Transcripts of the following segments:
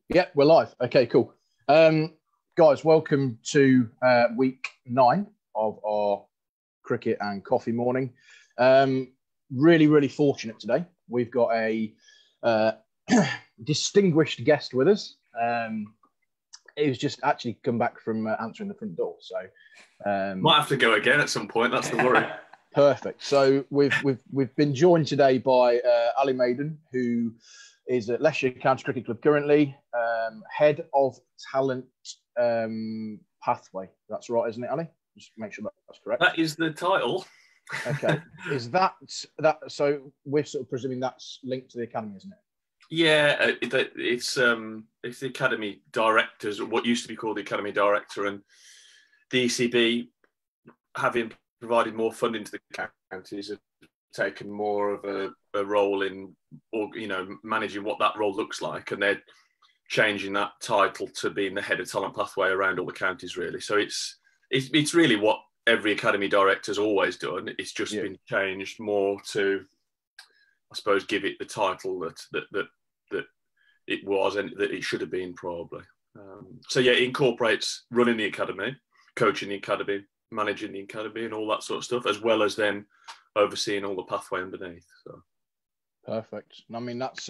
Yeah, we're live. Okay, cool. Guys, welcome to week 9 of our cricket and coffee morning. Really fortunate today. We've got a distinguished guest with us. It was just actually come back from answering the front door. So might have to go again at some point. That's the worry. Perfect. So we've been joined today by Ali Maiden, who is at Leicestershire County Cricket Club currently, head of talent pathway. That's right, isn't it, Ali? Just make sure that's correct. That is the title. Okay. Is that? So we're sort of presuming that's linked to the academy, isn't it? Yeah, it's the academy directors, or what used to be called the academy director, and the ECB, having provided more funding to the counties, have taken more of a role in, or managing what that role looks like, and they're changing that title to being the head of talent pathway around all the counties, really. So it's really what every academy director's always done. It's just been changed more to, I suppose, give it the title that it was and that it should have been, probably. So it incorporates running the academy, coaching the academy, managing the academy, and all that sort of stuff, as well as then overseeing all the pathway underneath. So perfect. I mean, that's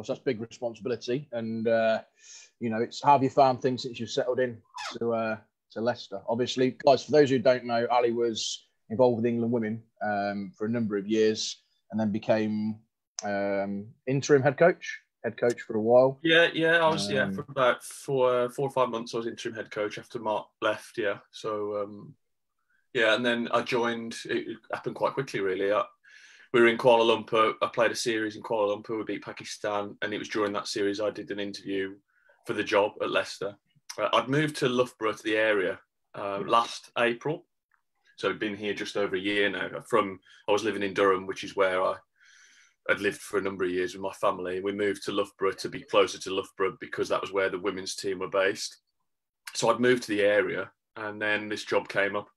that's big responsibility, and it's how have you found things since you've settled in to Leicester? Obviously, guys, for those who don't know, Ali was involved with England women for a number of years, and then became interim head coach for a while. I was for about 4 or 5 months. I was interim head coach after Mark left. So and then I joined. It happened quite quickly, really. We were in Kuala Lumpur. I played a series in Kuala Lumpur. We beat Pakistan, and it was during that series I did an interview for the job at Leicester. I'd moved to Loughborough, to the area, last April, so I'd been here just over a year now. I was living in Durham, which is where I'd lived for a number of years with my family. We moved to Loughborough to be closer to Loughborough because that was where the women's team were based. So I'd moved to the area, and then this job came up,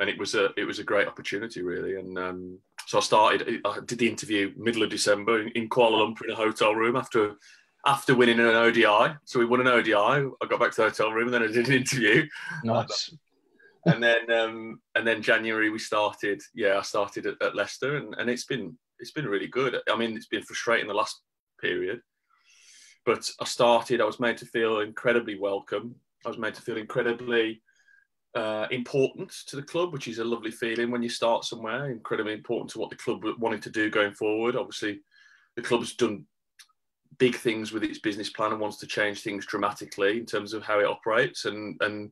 and it was a great opportunity, really. And so I did the interview middle of December in Kuala Lumpur in a hotel room after winning an ODI. So we won an ODI. I got back to the hotel room, and then I did an interview. Nice. And then January we started. Yeah, I started at Leicester, and it's been really good. I mean, it's been frustrating the last period, but I was made to feel incredibly welcome. I was made to feel incredibly important to the club, which is a lovely feeling when you start somewhere. Incredibly important to what the club wanted to do going forward. Obviously, the club's done big things with its business plan and wants to change things dramatically in terms of how it operates, and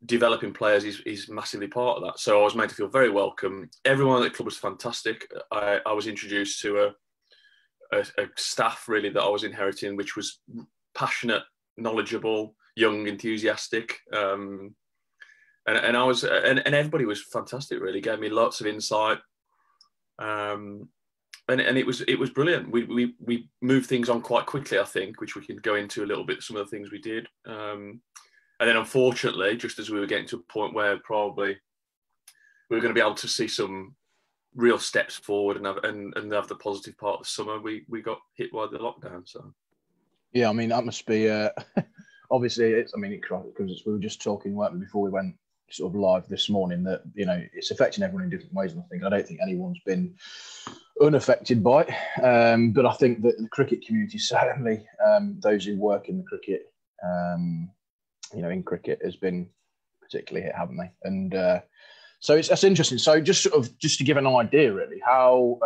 developing players is massively part of that. So I was made to feel very welcome. Everyone at the club was fantastic. I was introduced to a staff, really, that I was inheriting, which was passionate, knowledgeable, young, enthusiastic. And everybody was fantastic, really. Gave me lots of insight. And it was brilliant. We moved things on quite quickly, I think, which we can go into a little bit, some of the things we did. And then, unfortunately, just as we were getting to a point where probably we were going to be able to see some real steps forward and have the positive part of the summer, we got hit by the lockdown. So yeah, I mean, that must be obviously. Because we were just talking before we went sort of live this morning, that it's affecting everyone in different ways, and I don't think anyone's been unaffected by it. But I think that the cricket community, certainly those who work in the cricket, in cricket, has been particularly hit, haven't they? And so that's interesting. So just to give an idea, really, how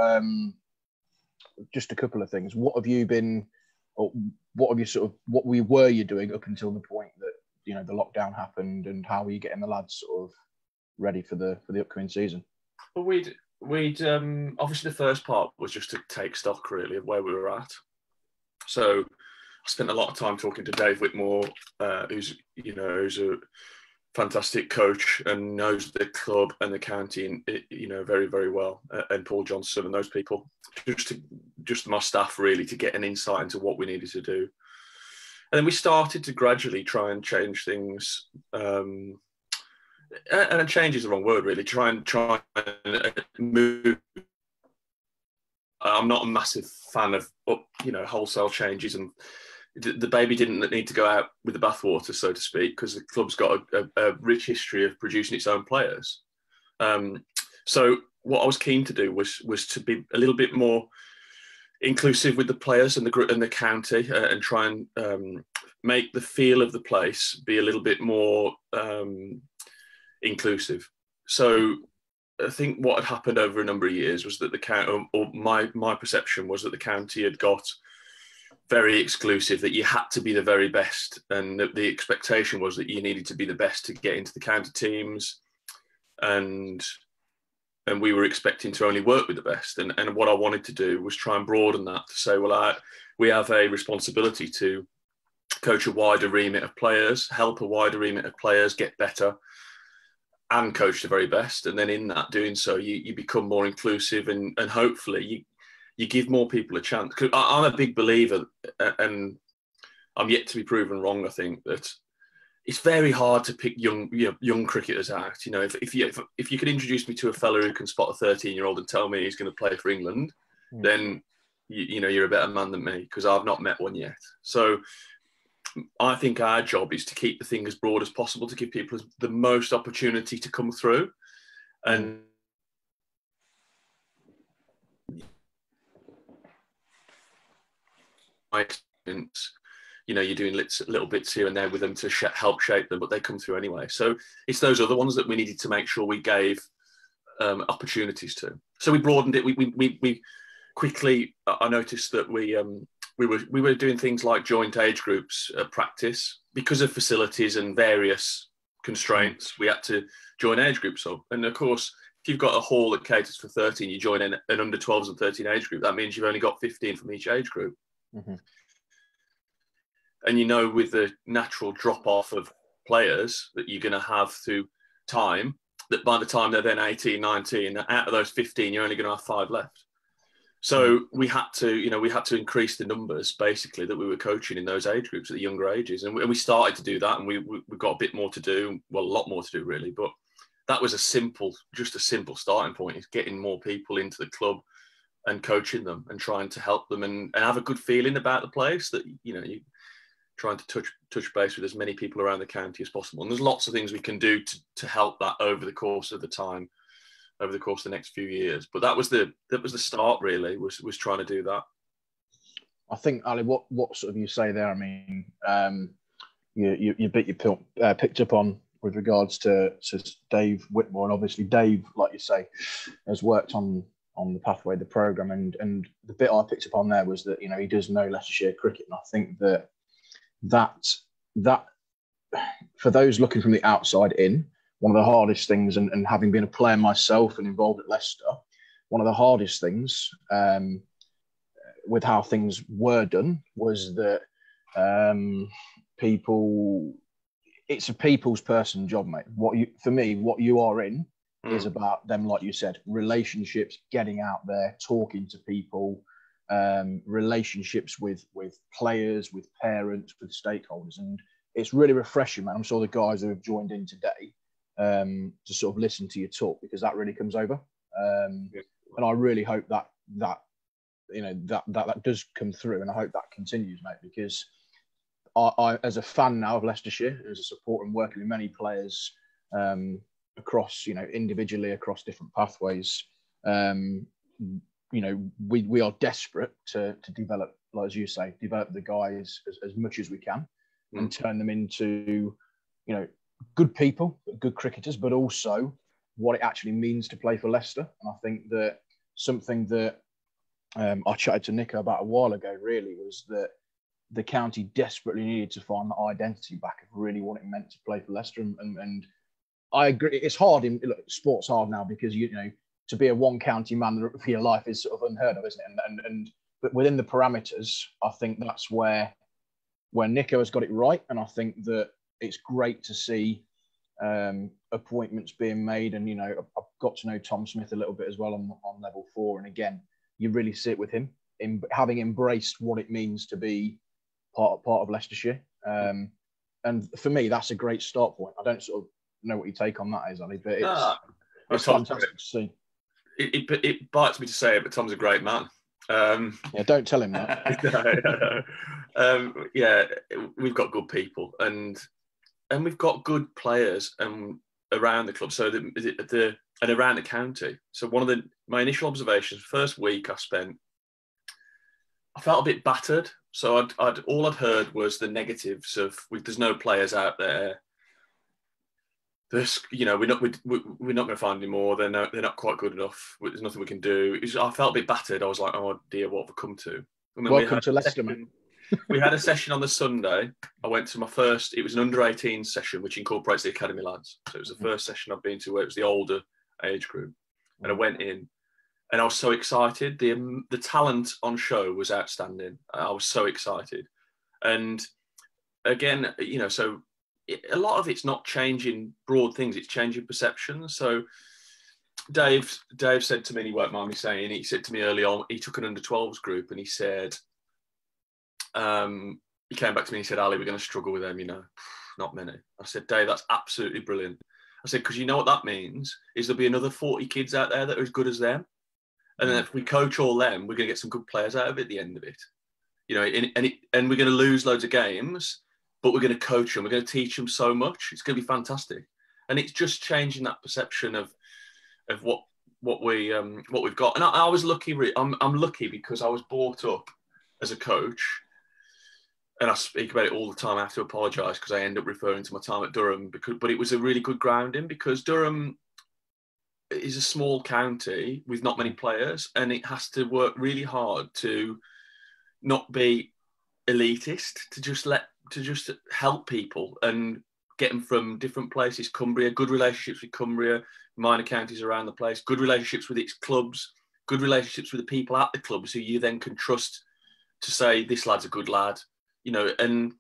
just a couple of things. What have you been, or what were you doing up until the point that the lockdown happened, and how are you getting the lads sort of ready for the upcoming season? Well, we'd obviously the first part was just to take stock, really, of where we were at. So I spent a lot of time talking to Dave Whitmore, who's a fantastic coach and knows the club and the county, very, very well, and Paul Johnson and those people, just my staff, really, to get an insight into what we needed to do. And then we started to gradually try and change things. And change is the wrong word, really. Try and move. I'm not a massive fan of wholesale changes and the baby didn't need to go out with the bathwater, so to speak, because the club's got a rich history of producing its own players. So what I was keen to do was to be a little bit more inclusive with the players and the county, and try and make the feel of the place be a little bit more inclusive. So I think what had happened over a number of years was that the county, or my perception was that the county had got very exclusive, that you had to be the very best, and the expectation was that you needed to be the best to get into the county teams, and we were expecting to only work with the best. And what I wanted to do was try and broaden that to say, well, we have a responsibility to coach a wider remit of players, help a wider remit of players get better, and coach the very best. And then in that doing so, you become more inclusive, and hopefully you give more people a chance. Because I'm a big believer, and I'm yet to be proven wrong, I think, that it's very hard to pick young cricketers out. If you could introduce me to a fella who can spot a 13-year-old and tell me he's going to play for England, then you're a better man than me, because I've not met one yet. So I think our job is to keep the thing as broad as possible, to give people the most opportunity to come through. And my experience, you're doing little bits here and there with them to help shape them, but they come through anyway. So it's those other ones that we needed to make sure we gave opportunities to. So we broadened it. We quickly, I noticed that we were doing things like joint age groups practice. Because of facilities and various constraints, we had to join age groups up. And of course, if you've got a hall that caters for 13, you join an under 12s and 13 age group, that means you've only got 15 from each age group. Mm-hmm. And with the natural drop-off of players that you're going to have through time, that by the time they're then 18, 19, out of those 15, you're only going to have 5 left. So we had to increase the numbers, basically, that we were coaching in those age groups at the younger ages. And we started to do that, and we've got a bit more to do, well, a lot more to do, really. But that was just a simple starting point, is getting more people into the club and coaching them and trying to help them and have a good feeling about the place, that, you're trying to touch base with as many people around the county as possible. And there's lots of things we can do to help that over the course of the time, over the course of the next few years. But that was the start, really, was trying to do that. I think, Ali, what sort of you say there, I mean, you picked up on with regards to Dave Whitmore, and obviously Dave, like you say, has worked on the pathway, the programme, and the bit I picked up on there was that, he does know Leicestershire cricket, and I think that for those looking from the outside in, one of the hardest things, and having been a player myself and involved at Leicester, one of the hardest things with how things were done was that it's a people's person job, mate. What you are in is about them, like you said, relationships, getting out there, talking to people, relationships with players, with parents, with stakeholders. And it's really refreshing, man. I'm sure the guys who have joined in today to sort of listen to your talk, because that really comes over. And I really hope that does come through, and I hope that continues, mate, because I as a fan now of Leicestershire, as a supporter and working with many players across, individually across different pathways, we are desperate to develop, like as you say, develop the guys as much as we can and turn them into, good people, good cricketers, but also what it actually means to play for Leicester. And I think that something that I chatted to Nico about a while ago really was that the county desperately needed to find that identity back of really what it meant to play for Leicester. And I agree, it's hard sport's hard now, because to be a one county man for your life is sort of unheard of, isn't it? But within the parameters, I think that's where Nico has got it right. And I think that it's great to see appointments being made. And, I've got to know Tom Smith a little bit as well on level 4. And again, you really sit with him in having embraced what it means to be part of Leicestershire. And for me, that's a great start point. I don't sort of know what your take on that is, Ali, but it's fantastic to see. It bites me to say it, but Tom's a great man. Yeah, don't tell him that. Yeah, we've got good people and we've got good players around the club. So and around the county. So one of my initial observations, first week I felt a bit battered. So all I'd heard was the negatives of there's no players out there. We're not going to find any more. They're not quite good enough. There's nothing we can do. I felt a bit battered. I was like, oh dear, what have we come to? And then Welcome to Leicester, man. We had a session on the Sunday. I went to my first. It was an under-18 session, which incorporates the academy lads. So it was the first session I've been to where it was the older age group, and I went in, and I was so excited. The talent on show was outstanding. I was so excited, and again, so a lot of it's not changing broad things; it's changing perceptions. So Dave said to me, and he won't mind me saying, he said to me early on, he took an under-12s group, and he said, he came back to me and he said, Ali, we're going to struggle with them, not many. I said, Dave, that's absolutely brilliant. I said, because you know what that means is there'll be another 40 kids out there that are as good as them. And then if we coach all them, we're going to get some good players out of it at the end of it. And we're going to lose loads of games, but we're going to coach them. We're going to teach them so much. It's going to be fantastic. And it's just changing that perception of what we've got. And I was lucky. I'm lucky because I was brought up as a coach, and I speak about it all the time. I have to apologise because I end up referring to my time at Durham, but it was a really good grounding because Durham is a small county with not many players, and it has to work really hard to not be elitist, to just help people and get them from different places. Cumbria, good relationships with Cumbria, minor counties around the place, good relationships with its clubs, good relationships with the people at the clubs who you then can trust to say, this lad's a good lad, and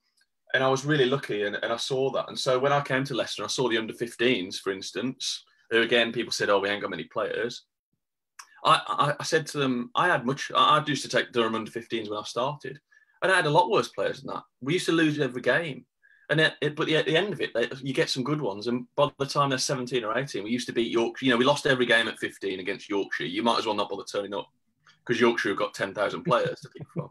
I was really lucky and I saw that. And so when I came to Leicester, I saw the under-15s, for instance, who again, people said, oh, we ain't got many players. I said to them, I used to take Durham under-15s when I started, and I had a lot worse players than that. We used to lose every game. But at the end of it, you get some good ones. And by the time they're 17 or 18, we used to beat Yorkshire. We lost every game at 15 against Yorkshire. You might as well not bother turning up because Yorkshire have got 10,000 players to pick from.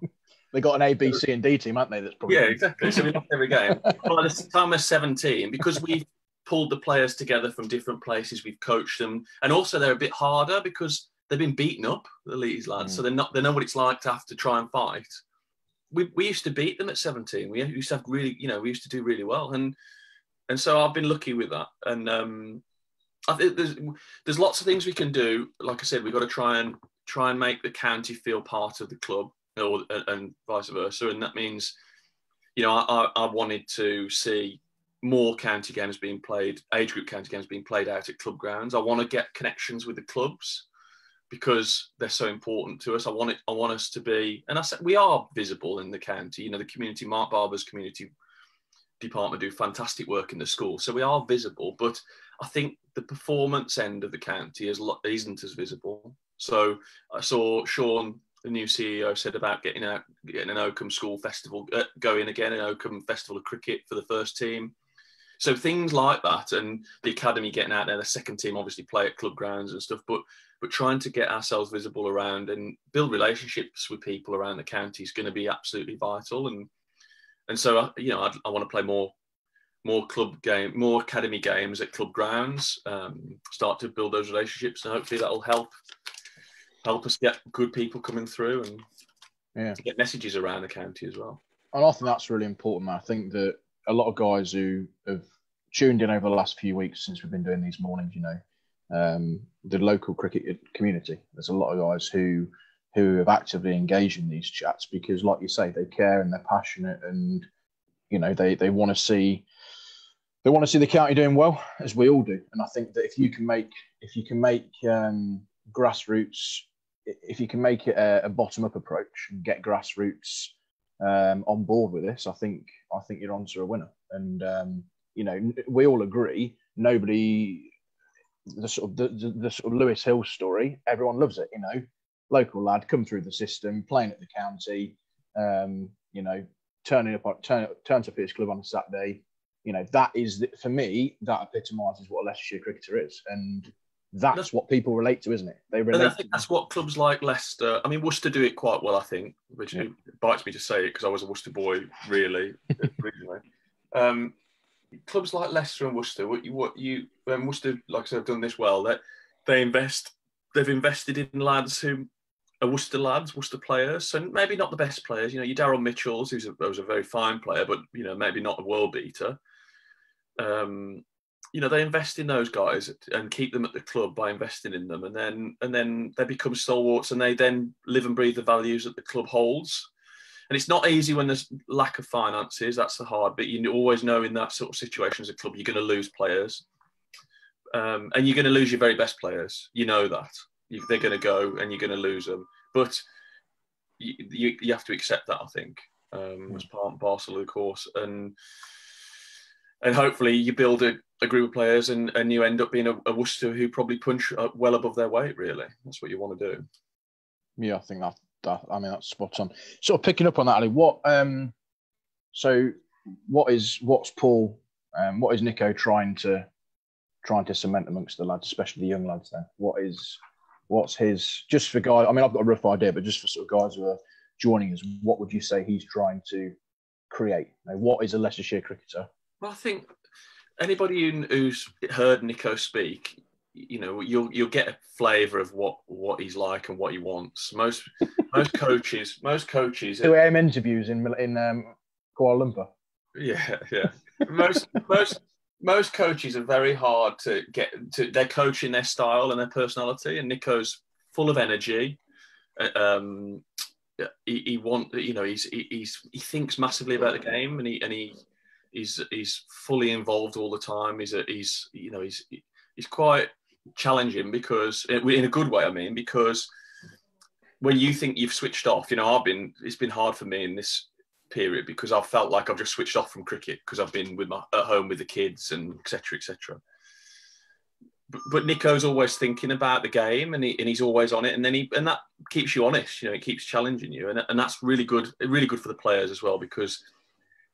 They got an A, B, C, and D team, haven't they? That's probably exactly. So we lost every game. By the time we're 17, because we've pulled the players together from different places, we've coached them, and also they're a bit harder because they've been beaten up, the Leics lads. So they know what it's like to have to try and fight. We used to beat them at 17. We used to have really, we used to do really well, and so I've been lucky with that. And I think there's lots of things we can do. Like I said, we've got to try and make the county feel part of the club, and vice versa. And that means, I wanted to see more county games being played, age group county games being played out at club grounds. I want to get connections with the clubs because they're so important to us. I want us to be, and I said we are visible in the county. The community, Mark Barber's community department do fantastic work in the school, so we are visible. But I think the performance end of the county isn't as visible. So I saw Sean, the new CEO, said about getting an Oakham School Festival going again, an Oakham Festival of Cricket for the first team. So things like that, and the academy getting out there, the second team obviously play at club grounds and stuff, but trying to get ourselves visible around and build relationships with people around the county is going to be absolutely vital. And so I want to play more academy games at club grounds, start to build those relationships, and hopefully that will help us get good people coming through and to get messages around the county as well. And I think that's really important, man. I think that a lot of guys who have tuned in over the last few weeks since we've been doing these mornings, the local cricket community, there's a lot of guys who have actively engaged in these chats because, like you say, they care and they're passionate, and they want to see the county doing well, as we all do. And I think that if you can make grassroots, if you can make it a bottom up approach and get grassroots on board with this, I think you're onto a winner. And we all agree, nobody. The sort of Lewis Hill story, everyone loves it. Local lad, come through the system, playing at the county, turns up at his club on a Saturday. That is, for me, that epitomises what a Leicestershire cricketer is. And that's what people relate to, isn't it? They relate. And I think that's what clubs like Leicester, I mean, Worcester do it quite well, I think, which it bites me to say it because I was a Worcester boy, really, originally. Clubs like Leicester and Worcester, Worcester, like I said, have done this well. That they've invested in lads who are Worcester lads, Worcester players, so maybe not the best players. Your Darryl Mitchells, who's a very fine player, but maybe not a world beater. They invest in those guys and keep them at the club by investing in them, and then they become stalwarts, and they then live and breathe the values that the club holds. And it's not easy when there's lack of finances. That's the hard bit. You always know in that sort of situation as a club, you're going to lose players, and you're going to lose your very best players. You know that they're going to go, and you're going to lose them. But you have to accept that, I think, as part and parcel of the course. And hopefully you build a group of players and you end up being a Worcester who probably punch well above their weight, really. That's what you want to do. Yeah, I think that's spot on. Sort of picking up on that, Ali, what's Paul, what is Nico trying to cement amongst the lads, especially the young lads then? What's his, just for guys, I mean, I've got a rough idea, but just for sort of guys who are joining us, what would you say he's trying to create? What is a Leicestershire cricketer? Well, I think anybody who's heard Nico speak, you'll get a flavour of what he's like and what he wants. Most coaches do AM interviews in Kuala Lumpur. Yeah. Most coaches are very hard to get to. They're coaching their style and their personality, and Nico's full of energy. He thinks massively about the game, and he's fully involved all the time. He's quite challenging because, in a good way, I mean, because when you think you've switched off, it's been hard for me in this period because I've felt like I've just switched off from cricket because I've been at home with the kids and etc. But Nico's always thinking about the game, and he's always on it, and that keeps you honest. It keeps challenging you, and that's really good for the players as well, because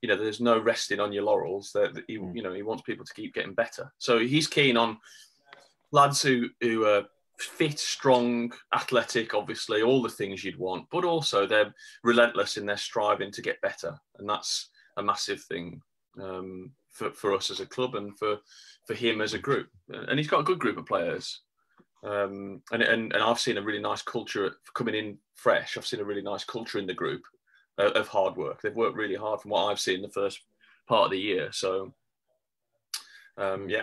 there's no resting on your laurels. That he wants people to keep getting better. So he's keen on lads who are fit, strong, athletic, obviously, all the things you'd want, but also they're relentless in their striving to get better. And that's a massive thing for us as a club and for him as a group. And he's got a good group of players. And I've seen a really nice culture coming in fresh. I've seen a really nice culture in the group of hard work. They've worked really hard from what I've seen the first part of the year. So,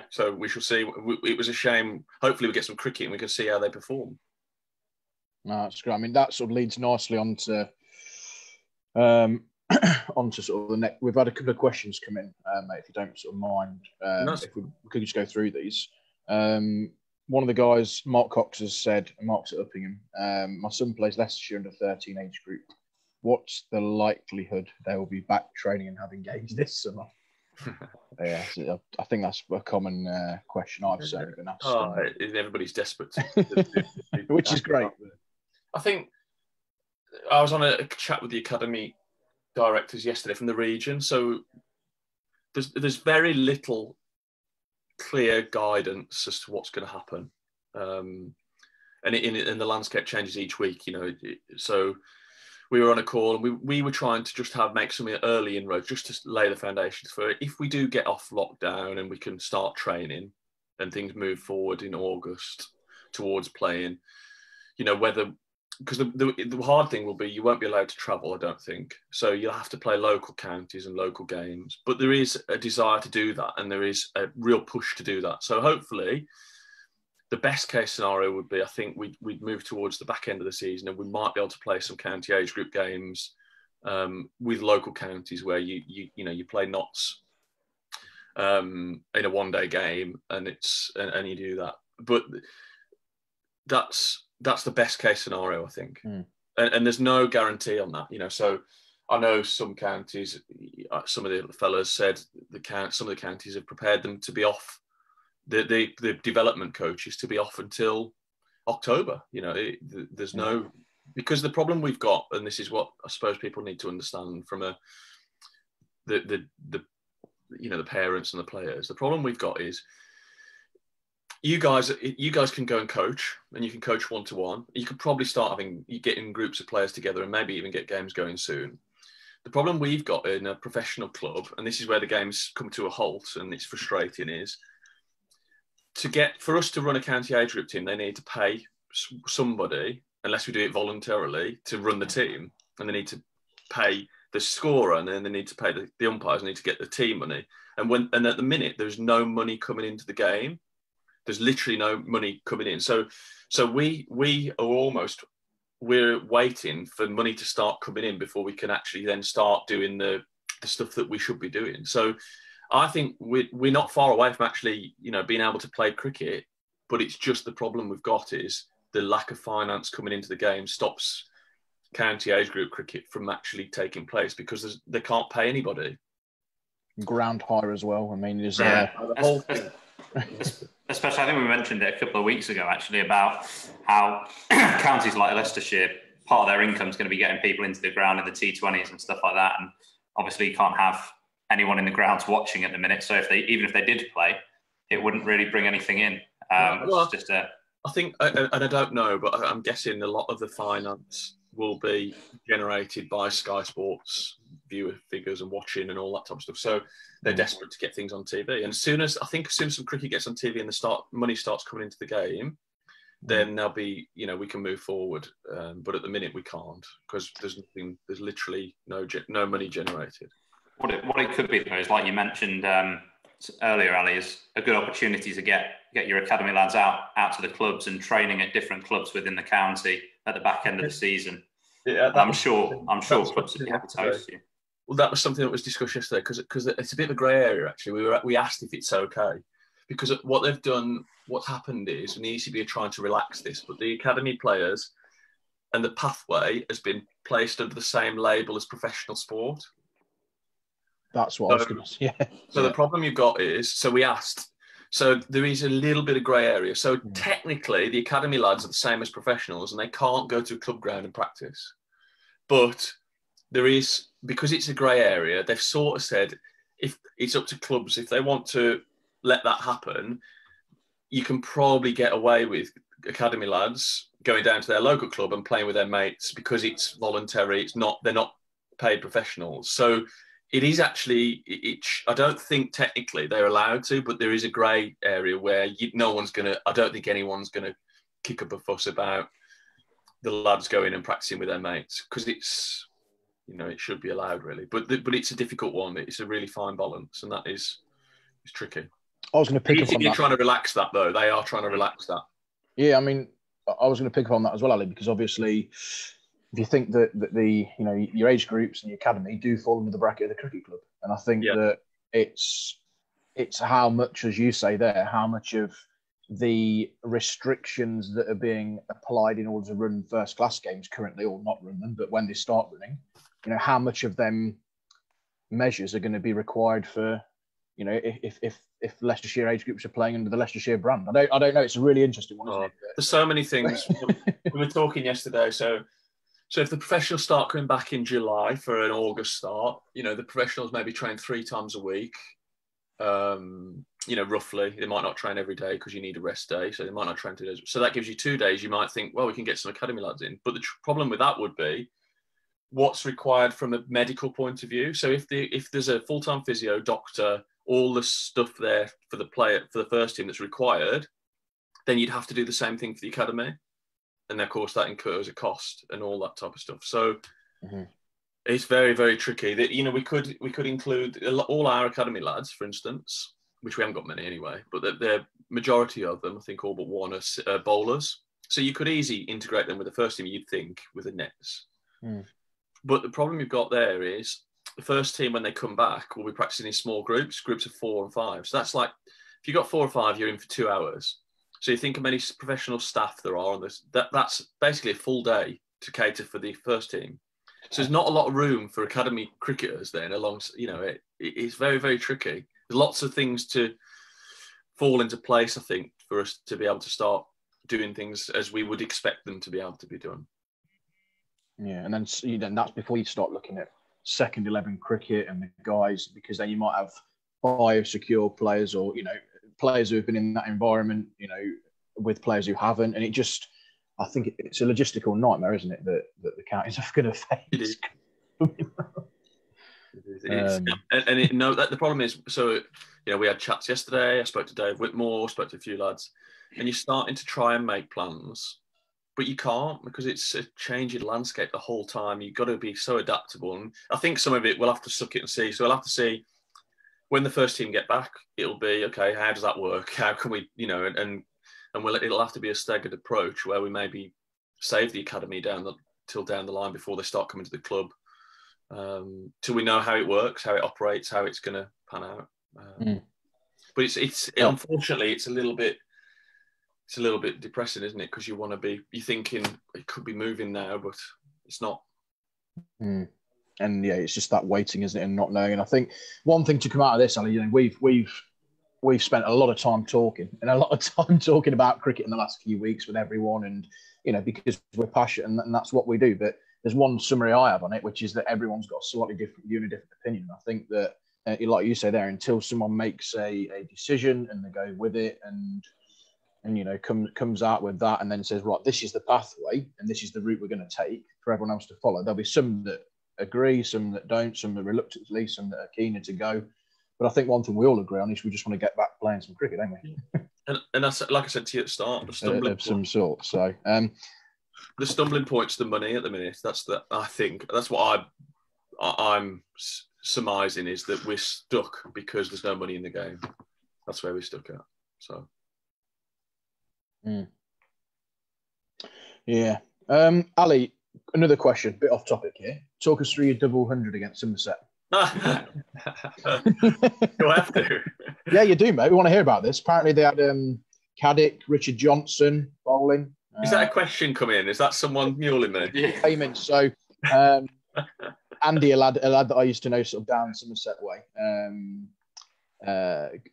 so we shall see. It was a shame. Hopefully we get some cricket and we can see how they perform. No, that's great. I mean, that sort of leads nicely onto sort of the next. We've had a couple of questions come in, mate, if you don't sort of mind. If we could just go through these. One of the guys, Mark Cox, has said, Mark's at Uppingham, my son plays Leicestershire under 13 age group. What's the likelihood they will be back training and having games this summer? I think that's a common question I've certainly been asked. Everybody's desperate. Which is great. I think I was on a chat with the academy directors yesterday from the region. So there's very little clear guidance as to what's going to happen. And the landscape changes each week, so we were on a call and we were trying to make some early inroads just to lay the foundations for if we do get off lockdown and we can start training and things move forward in August towards playing, because the hard thing will be you won't be allowed to travel, I don't think. So you'll have to play local counties and local games. But there is a desire to do that, and there is a real push to do that. So hopefully the best case scenario would be, I think we'd move towards the back end of the season and we might be able to play some county age group games with local counties where you play knots in a one-day game and you do that. But that's the best case scenario, I think. And there's no guarantee on that, so I know some counties, some of the fellas said some of the counties have prepared them to be off, the development coaches to be off until October. There's no, because the problem we've got, and this is what I suppose people need to understand from the parents and the players, the problem we've got is you guys can go and coach, and you can coach 1-to-1. You could probably start getting groups of players together and maybe even get games going soon. The problem we've got in a professional club, and this is where the games come to a halt and it's frustrating, is for us to run a county age group team, they need to pay somebody, unless we do it voluntarily, to run the team, and they need to pay the scorer, and then they need to pay the umpires, and need to get the team money. And at the minute, there's no money coming into the game. There's literally no money coming in. So we're waiting for money to start coming in before we can actually then start doing the stuff that we should be doing. So I think we're not far away from actually, being able to play cricket, but it's just the problem we've got is the lack of finance coming into the game stops county age group cricket from actually taking place because they can't pay anybody. Ground hire as well. I mean, there's the whole thing. Especially, I think we mentioned it a couple of weeks ago, actually, about how counties like Leicestershire, part of their income is going to be getting people into the ground in the T20s and stuff like that. And obviously, you can't have anyone in the grounds watching at the minute. So even if they did play, it wouldn't really bring anything in. I think, and I don't know, but I'm guessing a lot of the finance will be generated by Sky Sports viewer figures and watching and all that type of stuff. So they're desperate to get things on TV. And as soon as some cricket gets on TV and money starts coming into the game, then there'll be, we can move forward. But at the minute we can't because there's literally no money generated. What it could be though is, like you mentioned earlier, Ali, is a good opportunity to get your academy lads out to the clubs and training at different clubs within the county at the back end of the season. Yeah, I'm sure clubs would be happy to host you. Well, that was something that was discussed yesterday because it's a bit of a grey area actually. We asked if it's okay because what's happened is, and the ECB are trying to relax this, but the academy players and the pathway has been placed under the same label as professional sport. That's what I was going to say. Yeah. So the problem you've got is, we asked. So there is a little bit of grey area. So technically, the academy lads are the same as professionals, and they can't go to a club ground and practice. But there is, because it's a grey area, they've sort of said if it's up to clubs, if they want to let that happen, you can probably get away with academy lads going down to their local club and playing with their mates because it's voluntary. They're not paid professionals. So it is actually, I don't think technically they're allowed to, but there is a grey area where I don't think anyone's going to kick up a fuss about the lads going and practicing with their mates because it's, it should be allowed really. But it's a difficult one. It's a really fine balance, and that is tricky. I was going to pick up on that. You're trying to relax that though. They are trying to relax that. Yeah, I mean, I was going to pick up on that as well, Ali, because obviously, if you think that the your age groups and your academy do fall under the bracket of the cricket club, and I think that it's how much, as you say there, how much of the restrictions that are being applied in order to run first class games currently, or not run them, but when they start running, how much of them measures are going to be required for, if Leicestershire age groups are playing under the Leicestershire brand. I don't know. It's a really interesting one, isn't it? There's so many things. We were talking yesterday, so if the professionals start coming back in July for an August start, the professionals maybe train 3 times a week. Roughly, they might not train every day because you need a rest day, so they might not train 2 days. So that gives you 2 days. You might think, well, we can get some academy lads in, but the problem with that would be what's required from a medical point of view. So if there's a full-time physio, doctor, all the stuff there for the first team that's required, then you'd have to do the same thing for the academy, and of course that incurs a cost and all that type of stuff. So it's very, very tricky. That we could include all our academy lads, for instance, which we haven't got many anyway, but the majority of them, I think all but one, are bowlers. So you could easily integrate them with the first team, you'd think, with the nets. But the problem you've got there is the first team, when they come back, will be practicing in small groups of 4 and 5. So that's like, if you've got 4 or 5, you're in for 2 hours. So you think of many professional staff there are on this, that's basically a full day to cater for the first team. So there's not a lot of room for academy cricketers then it's very, very tricky. There's lots of things to fall into place, I think, for us to be able to start doing things as we would expect them to be able to be done. Yeah, and then that's before you start looking at second 11 cricket and the guys, because then you might have biosecure players or players who have been in that environment, you know, with players who haven't, and it just, I think it's a logistical nightmare, isn't it? That the counties are going to face. It is. The problem is, so, you know, we had chats yesterday. I spoke to Dave Whitmore, spoke to a few lads, and you're starting to try and make plans, but you can't, because it's a changing landscape the whole time. You've got to be so adaptable, and I think some of it we'll have to suck it and see. So we'll have to see when the first team get back. It'll be okay. How does that work? How can we, you know, and it'll have to be a staggered approach where we maybe save the academy till down the line before they start coming to the club, till we know how it works, how it operates, how it's going to pan out. But it's unfortunately it's a little bit depressing, isn't it? Because you're thinking it could be moving now, but it's not. And yeah, it's just that waiting, isn't it, and not knowing. And I think one thing to come out of this, Ali, you know, we've spent a lot of time talking about cricket in the last few weeks with everyone, and you know, because we're passionate and that's what we do. But there's one summary I have on it, which is that everyone's got a slightly different view and a different opinion. I think that, like you say there, until someone makes a decision and they go with it, and you know, comes out with that, and then says, right, this is the pathway and this is the route we're going to take for everyone else to follow. There'll be some that agree, some that don't, some that reluctantly, some that are keener to go. But I think one thing we all agree on is we just want to get back playing some cricket, don't we? And that's, like I said to you at the start, the stumbling of some sort. So the stumbling point's the money at the minute. I think that's what I'm surmising, is that we're stuck because there's no money in the game. That's where we're stuck at. So. Yeah. Ali, another question, bit off topic here. Talk us through your double 100 against Somerset. Do I have to? Yeah, you do, mate. We want to hear about this. Apparently they had Caddick, Richard Johnson bowling. Is that a question come in? Is that someone mulling me? Yeah. So Andy, a lad that I used to know sort of down Somerset way.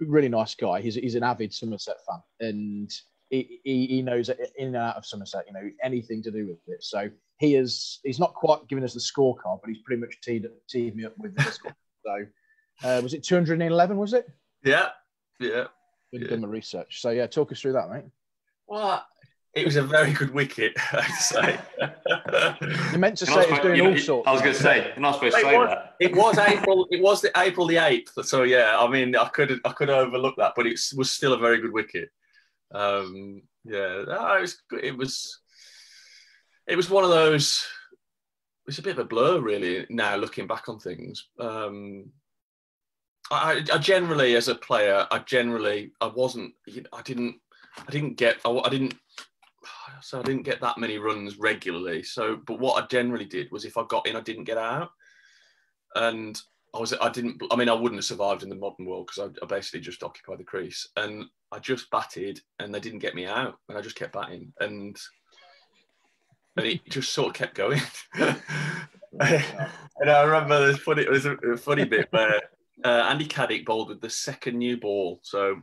Really nice guy. He's an avid Somerset fan, and he knows in and out of Somerset, you know, anything to do with it. So he's not quite given us the scorecard, but he's pretty much teed me up with the score. So was it 211? Was it? Yeah. Done my research. So yeah, talk us through that, mate. Well, it was a very good wicket, I'd say. You meant to say it was doing all sorts. I was going to say, you're not supposed to say that. It was April. It was April the 8th. So yeah, I mean, I could overlook that, but it was still a very good wicket. It was one of those. It's a bit of a blur, really, now looking back on things. I generally, as a player, I didn't get that many runs regularly. So, but what I generally did was, if I got in, I didn't get out, and I wouldn't have survived in the modern world, because I basically just occupied the crease, and I just batted, and they didn't get me out, and I just kept batting, and it just sort of kept going. And I remember there's a funny bit where Andy Caddick bowled with the second new ball. So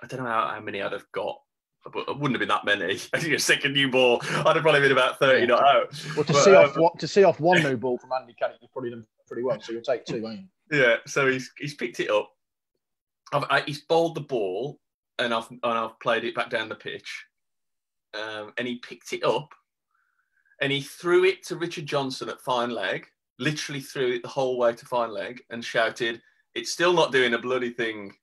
I don't know how many I'd have got, but it wouldn't have been that many. I think a second new ball, I'd have probably been about 30 not out. Well, to see off one new ball from Andy Caddick, you've probably done pretty well. So you'll take two, won't you? Yeah. So he's picked it up. He's bowled the ball, and I've played it back down the pitch, and he picked it up, and he threw it to Richard Johnson at fine leg. Literally threw it the whole way to fine leg, and shouted, "It's still not doing a bloody thing."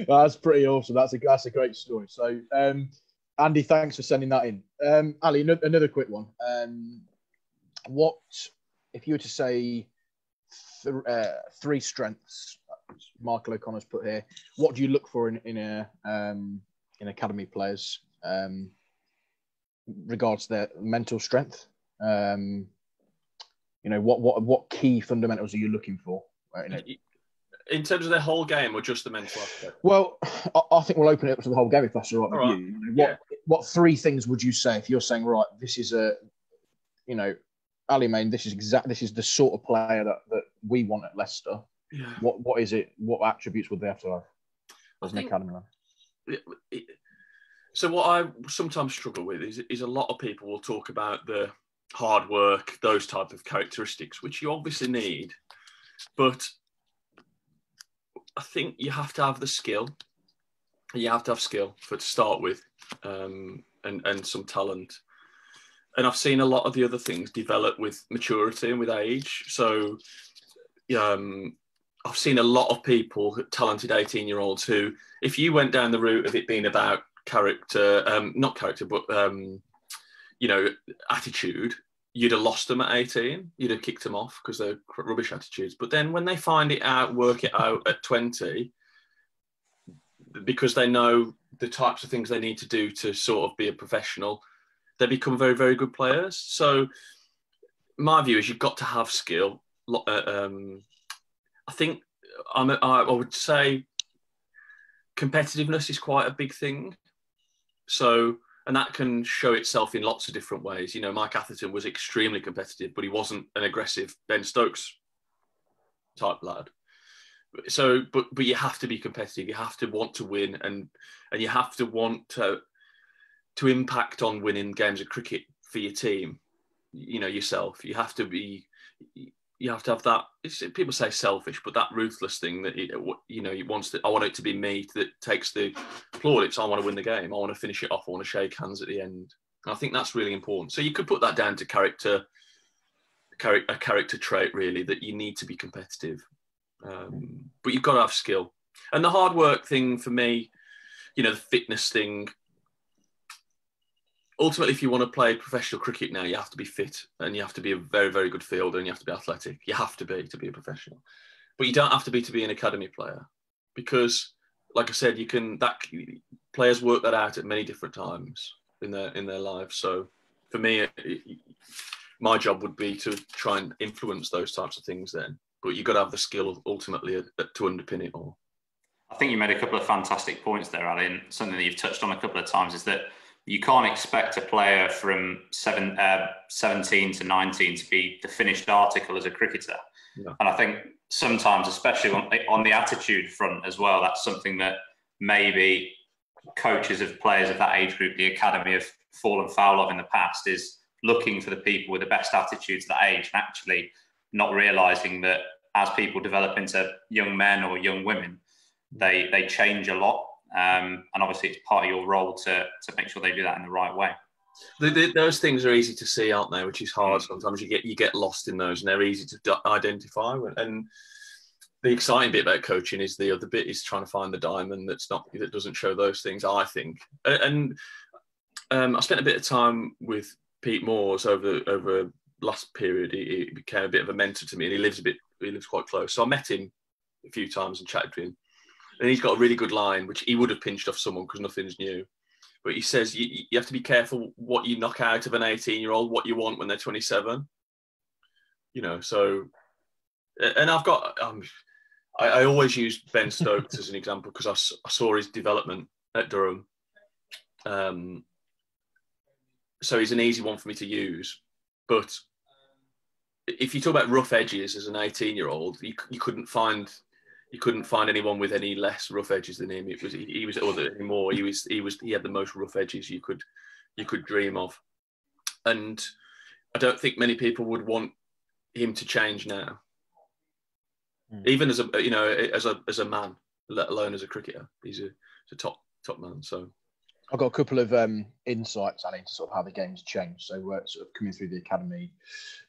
That's pretty awesome. That's a great story. So, Andy, thanks for sending that in. Ali, another quick one. What, if you were to say three strengths, Michael O'Connor's put here, what do you look for in academy players, regards to their mental strength? You know, what key fundamentals are you looking for? In terms of their whole game, or just the mental aspect? Well, I think we'll open it up to the whole game, if that's all right with you. What three things would you say if you're saying, right, this is Ali Main, this is the sort of player that we want at Leicester. Yeah. What is it? What attributes would they have to have as an academy man? So what I sometimes struggle with is a lot of people will talk about the hard work, those type of characteristics, which you obviously need, but I think you have to have the skill. You have to have skill to start with, and some talent. And I've seen a lot of the other things develop with maturity and with age. So I've seen a lot of people, talented 18-year-olds who, if you went down the route of it being about character, not character, but, attitude, you'd have lost them at 18. You'd have kicked them off because they're rubbish attitudes. But then when they find it out, work it out at 20, because they know the types of things they need to do to sort of be a professional, they become very, very good players. So my view is you've got to have skill. I think I would say competitiveness is quite a big thing. So, and that can show itself in lots of different ways. Mike Atherton was extremely competitive, but he wasn't an aggressive Ben Stokes type lad. So, but you have to be competitive. You have to want to win, and you have to want to impact on winning games of cricket for your team. Yourself. You have to have that. People say selfish, but that ruthless thing that he wants to. I want it to be me that takes the plaudits. I want to win the game. I want to finish it off. I want to shake hands at the end. And I think that's really important. So you could put that down to character, a character trait really, that you need to be competitive, but you've got to have skill. And the hard work thing for me, the fitness thing. Ultimately, if you want to play professional cricket now, you have to be fit, and you have to be a very, very good fielder, and you have to be athletic. You have to be a professional, but you don't have to be an academy player, because, like I said, players work that out at many different times in their lives. So, for me, my job would be to try and influence those types of things then. But you've got to have the skill ultimately to underpin it all. I think you made a couple of fantastic points there, Ali, and something that you've touched on a couple of times is that you can't expect a player from 17 to 19 to be the finished article as a cricketer. No. And I think sometimes, especially on the attitude front as well, that's something that maybe coaches of players of that age group, the academy, have fallen foul of in the past, is looking for the people with the best attitudes at that age and actually not realising that as people develop into young men or young women, they change a lot. And obviously it's part of your role to make sure they do that in the right way. Those things are easy to see, aren't they? Which is hard. Sometimes you get lost in those, and they're easy to identify. And the exciting bit about coaching is the other bit is trying to find the diamond that doesn't show those things, I think. And I spent a bit of time with Pete Moores over last period. He became a bit of a mentor to me, and he lives quite close. So I met him a few times and chatted to him. And he's got a really good line, which he would have pinched off someone because nothing's new. But he says you have to be careful what you knock out of an 18-year-old, what you want when they're 27. So, and I've got, I always use Ben Stokes as an example because I saw his development at Durham. So he's an easy one for me to use. But if you talk about rough edges as an 18-year-old, you couldn't find anyone with any less rough edges than him. He had the most rough edges you could dream of, and I don't think many people would want him to change now, even as a man, let alone as a cricketer. He's a top man. So I've got a couple of insights, Ali, into sort of how the game's changed. So we're sort of coming through the academy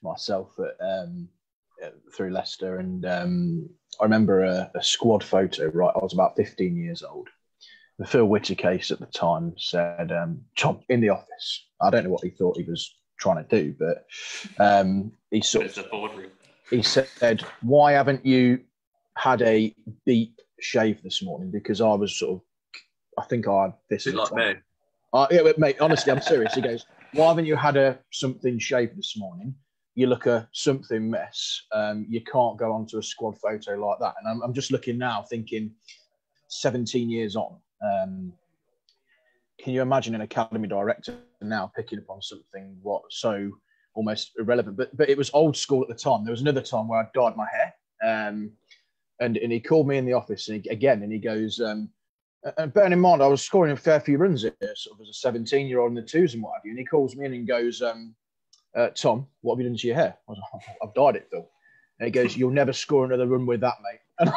myself through Leicester, and I remember a squad photo. Right, I was about 15 years old. The Phil Whittaker case at the time said, "Tom in the office." I don't know what he thought he was trying to do, but he said, "Why haven't you had a deep shave this morning?" Because I was I think I had this. Like me. Yeah, mate. Honestly, I'm serious. He goes, "Why haven't you had something shaved this morning? You look a something mess. You can't go onto a squad photo like that." And I'm just looking now, thinking, 17 years on, can you imagine an academy director now picking up on something so almost irrelevant? But it was old school at the time. There was another time where I dyed my hair, and he called me in the office, and he goes, and bearing in mind I was scoring a fair few runs here, sort of as a 17-year-old in the twos and what have you. And he calls me in and goes, "Tom, what have you done to your hair?" I was like, "I've dyed it, Phil." And he goes, "You'll never score another run with that, mate." And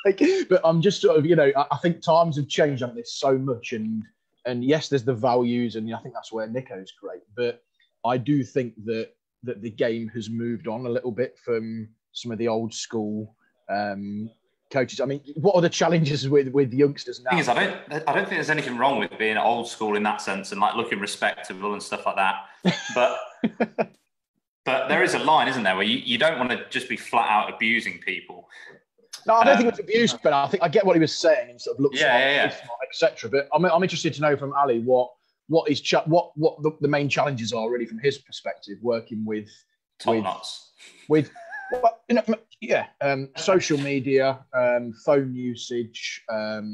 But I'm just sort of, I think times have changed on this so much, and yes, there's the values, and I think that's where Nico's great. But I do think that the game has moved on a little bit from some of the old school coaches. I mean, what are the challenges with youngsters now? The thing is, I don't think there's anything wrong with being old school in that sense and like looking respectable and stuff like that. But there is a line, isn't there, where you don't want to just be flat out abusing people. No, I don't think it's abuse, but I think I get what he was saying and sort of looks smart, etc. But I'm interested to know from Ali what the main challenges are really from his perspective, working with social media, phone usage. What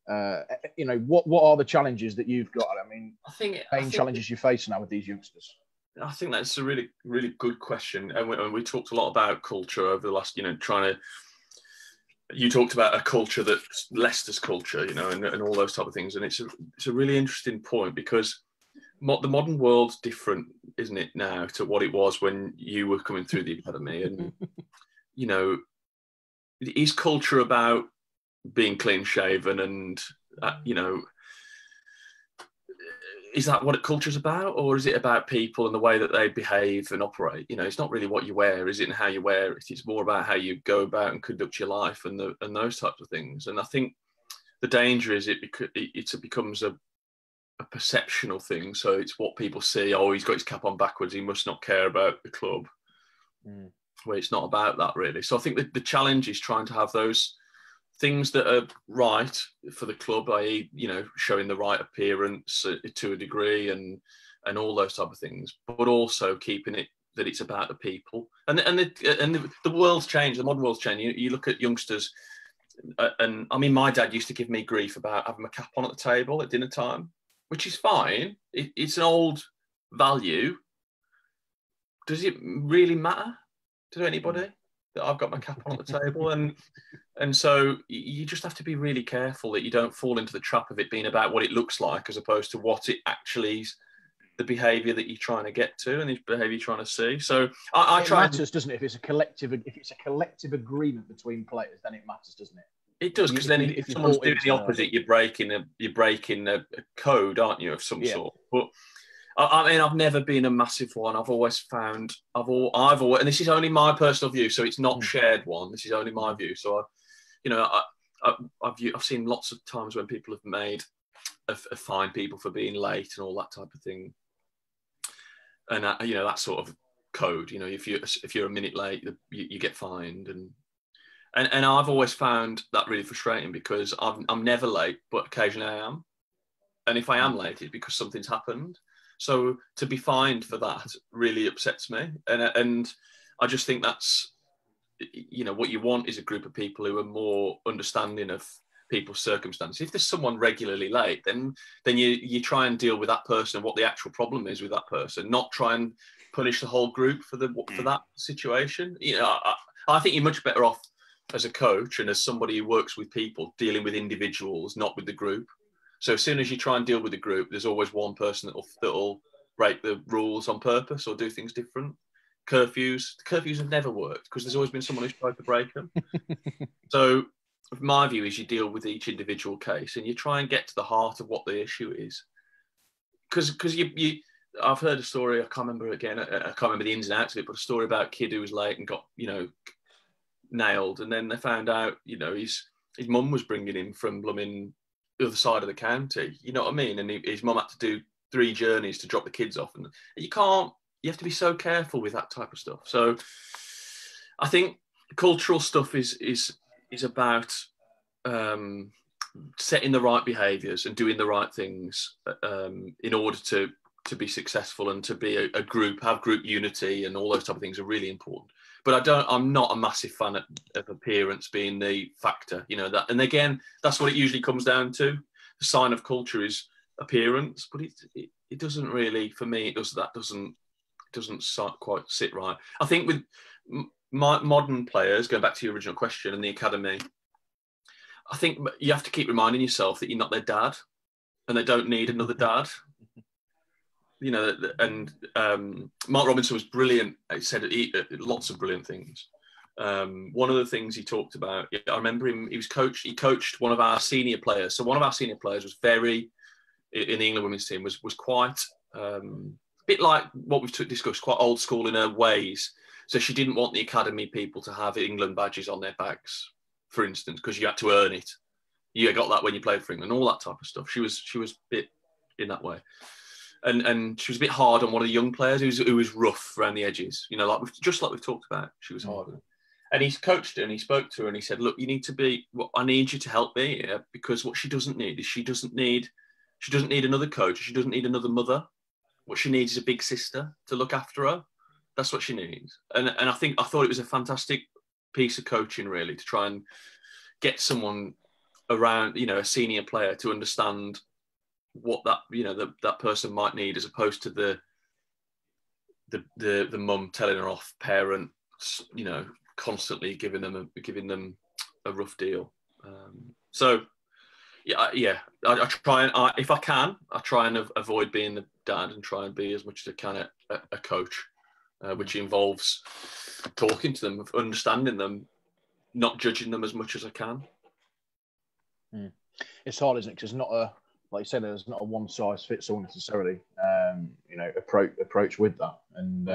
are the challenges that you've got? I mean, main challenges you face now with these youngsters. I think that's a really, really good question, and we talked a lot about culture over the last, You talked about a culture that's Leicester's culture, and all those type of things, and it's a really interesting point because the modern world's different, isn't it, now to what it was when you were coming through the academy, and is culture about being clean shaven and is that what culture's about, or is it about people and the way that they behave and operate? It's not really what you wear, is it, and how you wear it. It's more about how you go about and conduct your life and those types of things. And I think the danger is it becomes a perceptional thing. So it's what people see. Oh, he's got his cap on backwards. He must not care about the club. Where it's not about that really. So I think that the challenge is trying to have those things that are right for the club, i.e., showing the right appearance to a degree and all those type of things, but also keeping it that it's about the people. And the world's changed, the modern world's changed. You look at youngsters, and I mean, my dad used to give me grief about having my cap on at the table at dinner time, which is fine. It's an old value. Does it really matter to anybody that I've got my cap on at the table? And so you just have to be really careful that you don't fall into the trap of it being about what it looks like as opposed to what it actually is, the behaviour that you're trying to get to and the behaviour you're trying to see. So I try. It matters, doesn't it? If it's a collective agreement between players, then it matters, doesn't it? It does, because then if someone's doing the opposite, you're breaking a code, aren't you, of some sort? But I mean, I've never been a massive one. I've always found I've always, and this is only my personal view, so it's not shared one. This is only my view. So I've seen lots of times when people have made fine people for being late and all that type of thing, and that sort of code. If you're a minute late, you get fined, and I've always found that really frustrating because I'm never late, but occasionally I am, and if I am late, it's because something's happened. So to be fined for that really upsets me, and I just think that's what you want is a group of people who are more understanding of people's circumstances. If there's someone regularly late, then you try and deal with that person and what the actual problem is with that person, not try and punish the whole group for that situation. I think you're much better off as a coach and as somebody who works with people dealing with individuals, not with the group. So as soon as you try and deal with the group, there's always one person that'll break the rules on purpose or do things different. Curfews have never worked because there's always been someone who's tried to break them. So my view is you deal with each individual case and you try and get to the heart of what the issue is. Because I've heard a story, I can't remember the ins and outs of it, but a story about a kid who was late and got, nailed. And then they found out, his mum was bringing him from blooming the other side of the county, you know what I mean? And his mum had to do 3 journeys to drop the kids off. And you have to be so careful with that type of stuff. So I think cultural stuff is about setting the right behaviours and doing the right things in order to be successful and to be a group, have group unity, and all those type of things are really important. But I'm not a massive fan of appearance being the factor, that. And again, that's what it usually comes down to. The sign of culture is appearance, but it doesn't really, for me, it doesn't quite sit right. I think with modern players, going back to your original question and the academy, I think you have to keep reminding yourself that you're not their dad and they don't need another dad. And Mark Robinson was brilliant. He said lots of brilliant things. One of the things he talked about, I remember him. He coached one of our senior players. So one of our senior players was very, in the England women's team, was quite a bit like what we've discussed, quite old school in her ways. So she didn't want the academy people to have England badges on their bags, for instance, because you had to earn it. You got that when you played for England, all that type of stuff. She was a bit in that way. And she was a bit hard on one of the young players who was rough around the edges. You know, like we've talked about, she was hard. And he coached her and he spoke to her and he said, look, you need to be, I need you to help me here, because what she doesn't need is she doesn't need another coach. She doesn't need another mother. What she needs is a big sister to look after her. That's what she needs. And I thought it was a fantastic piece of coaching, really, to try and get someone around, you know, a senior player to understand what that, you know, that person might need, as opposed to the mum telling her off, parent, you know, constantly giving them a rough deal. So I try and if I can, I try and avoid being the dad and try and be as much as I can a coach, which involves talking to them, understanding them, not judging them as much as I can. It's hard, isn't it? Because it's not a, like you said, there's not a one size fits all necessarily. You know, approach with that, and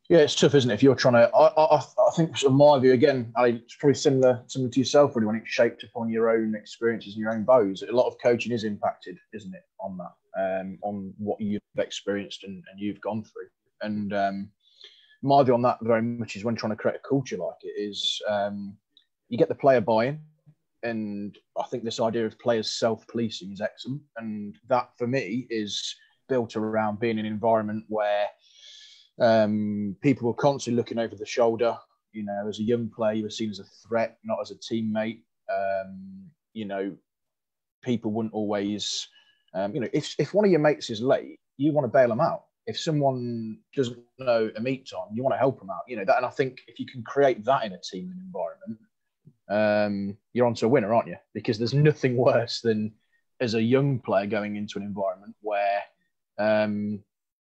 yeah, it's tough, isn't it? If you're trying to, I think, from my view, again, Ali, it's probably similar to yourself, really, when it's shaped upon your own experiences and your own bows. A lot of coaching is impacted, isn't it, on that, on what you've experienced and you've gone through. And my view on that very much is, when trying to create a culture like it, is you get the player buy-in. And I think this idea of players self-policing is excellent. And that, for me, is built around being in an environment where people were constantly looking over the shoulder. You know, as a young player, you were seen as a threat, not as a teammate. You know, people wouldn't always, you know, if one of your mates is late, you want to bail them out. If someone doesn't know a meet time, you want to help them out. You know, that, and I think if you can create that in a team and environment, you're onto a winner, aren't you? Because there's nothing worse than, as a young player, going into an environment where,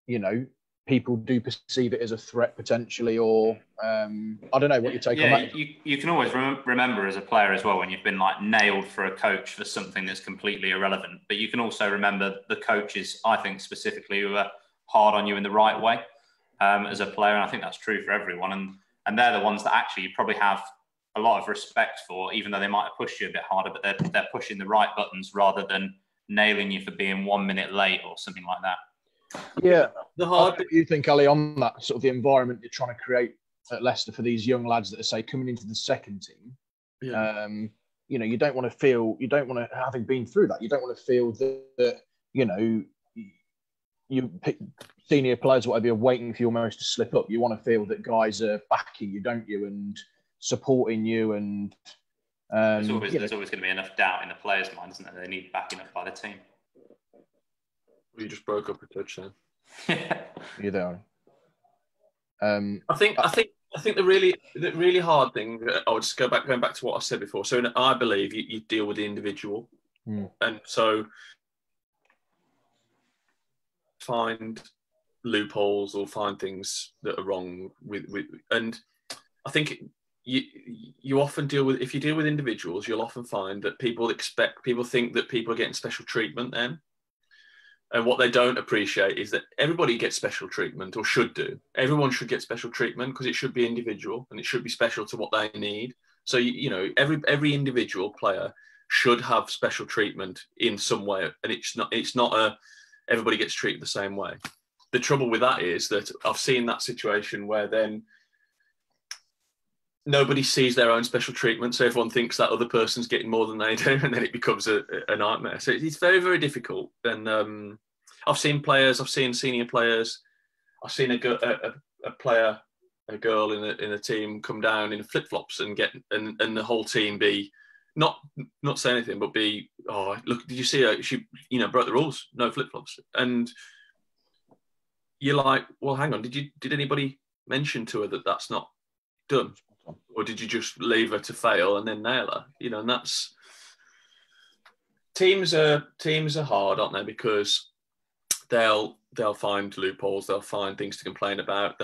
you know, people do perceive it as a threat potentially, or I don't know what your take on that is. You can always remember as a player as well, when you've been like nailed for a coach for something that's completely irrelevant. But you can also remember the coaches, I think specifically, who are hard on you in the right way as a player. And I think that's true for everyone. And they're the ones that actually you probably have a lot of respect for, even though they might have pushed you a bit harder, but they're pushing the right buttons rather than nailing you for being 1 minute late or something like that. Yeah, what you think, Ali, on that sort of the environment you're trying to create at Leicester for these young lads that are, say, coming into the second team? Yeah. You know, you don't want to, having been through that, you don't want to feel that you know, you pick senior players, whatever, you're waiting for you almost to slip up. You want to feel that guys are backing you, don't you, and supporting you. And there's always going to be enough doubt in the players' minds, isn't there? They need backing up by the team. You just broke up a touch then. You're there. I think the really hard thing, I would just going back to what I said before. So I believe you deal with the individual, and so find loopholes or find things that are wrong with and I think you often deal with, if you deal with individuals, you'll often find that people think that people are getting special treatment then. And what they don't appreciate is that everybody gets special treatment, or should do. Everyone should get special treatment, because it should be individual and it should be special to what they need. So, you know, every individual player should have special treatment in some way. And it's not everybody gets treated the same way. The trouble with that is that I've seen that situation where then nobody sees their own special treatment. So everyone thinks that other person's getting more than they do, and then it becomes a nightmare. So it's very, very difficult. And I've seen senior players. I've seen a girl in a team come down in flip flops and and the whole team be not say anything, but be, oh, look, did you see her? She, you know, broke the rules. No flip flops. And you're like, well, hang on. Did anybody mention to her that that's not done? Or did you just leave her to fail and then nail her? You know, and that's, teams are hard, aren't they? Because they'll they'll find loopholes, they'll find things to complain about.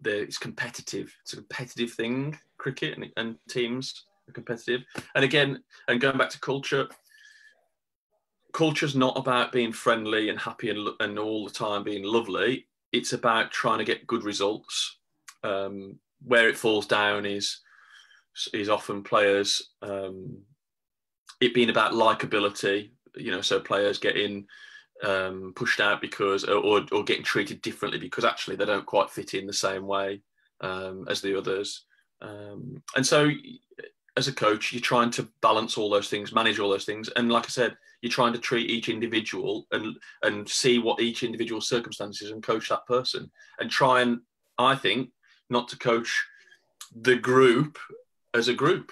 It's competitive. It's a competitive thing. Cricket and teams are competitive. And again, and going back to culture, culture's not about being friendly and happy and all the time being lovely. It's about trying to get good results. Where it falls down is often players, it being about likability, so players getting pushed out because, or getting treated differently because actually they don't quite fit in the same way as the others. And so as a coach, you're trying to balance all those things, manage all those things. And like I said, you're trying to treat each individual and see what each individual circumstances and coach that person and try and, I think, not to coach the group as a group.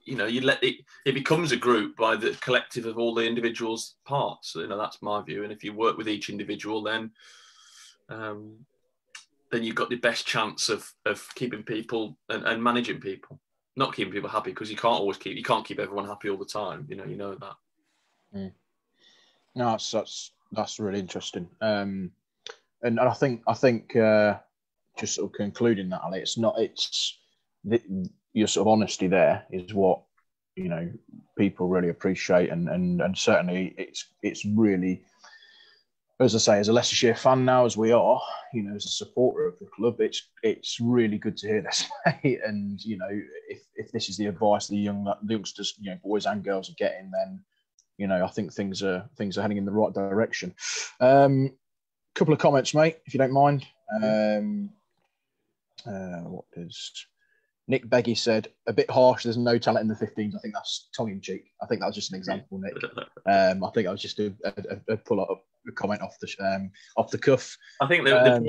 You let it becomes a group by the collective of all the individuals' parts. That's my view. And if you work with each individual, then you've got the best chance of keeping people and managing people. Not keeping people happy, because you can't keep everyone happy all the time. You know that. Mm. No, that's really interesting. And I think just sort of concluding that, Ali, your sort of honesty there is what people really appreciate, and certainly it's really, as I say, as a Leicestershire fan now, as we are, as a supporter of the club, it's really good to hear this, mate. And if this is the advice the youngsters, boys and girls are getting, then I think things are heading in the right direction. Couple of comments, mate, if you don't mind. What is Nick Beggy said? A bit harsh. There's no talent in the 15s. I think that's tongue in cheek. I think that was just an example, Nick. I think I was just a pull up a comment off the cuff. I think the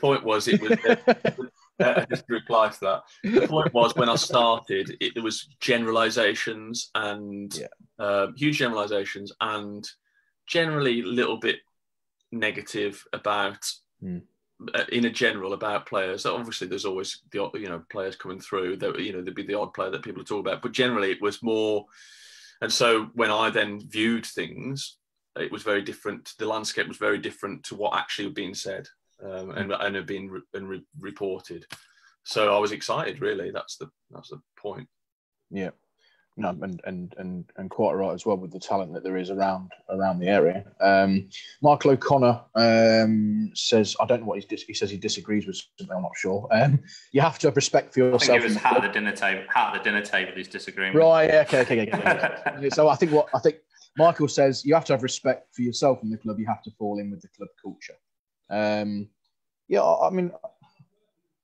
point was it was just to reply to that. The point was, when I started, there was generalisations and huge generalisations, and generally a little bit negative about. In a general about players. So obviously there's always the players coming through that there'd be the odd player that people talk about, but generally it was more. And so when I then viewed things, it was very different. The landscape was very different to what actually had been said and had been reported. So I was excited, really. That's the point. Yeah. No, and quite right as well with the talent that there is around the area. Michael O'Connor says, I don't know what he says. He disagrees with something. I'm not sure. You have to have respect for yourself. I think it was hat at the dinner table. He's disagreeing. Right. Okay. So I think Michael says, you have to have respect for yourself in the club. You have to fall in with the club culture. I mean,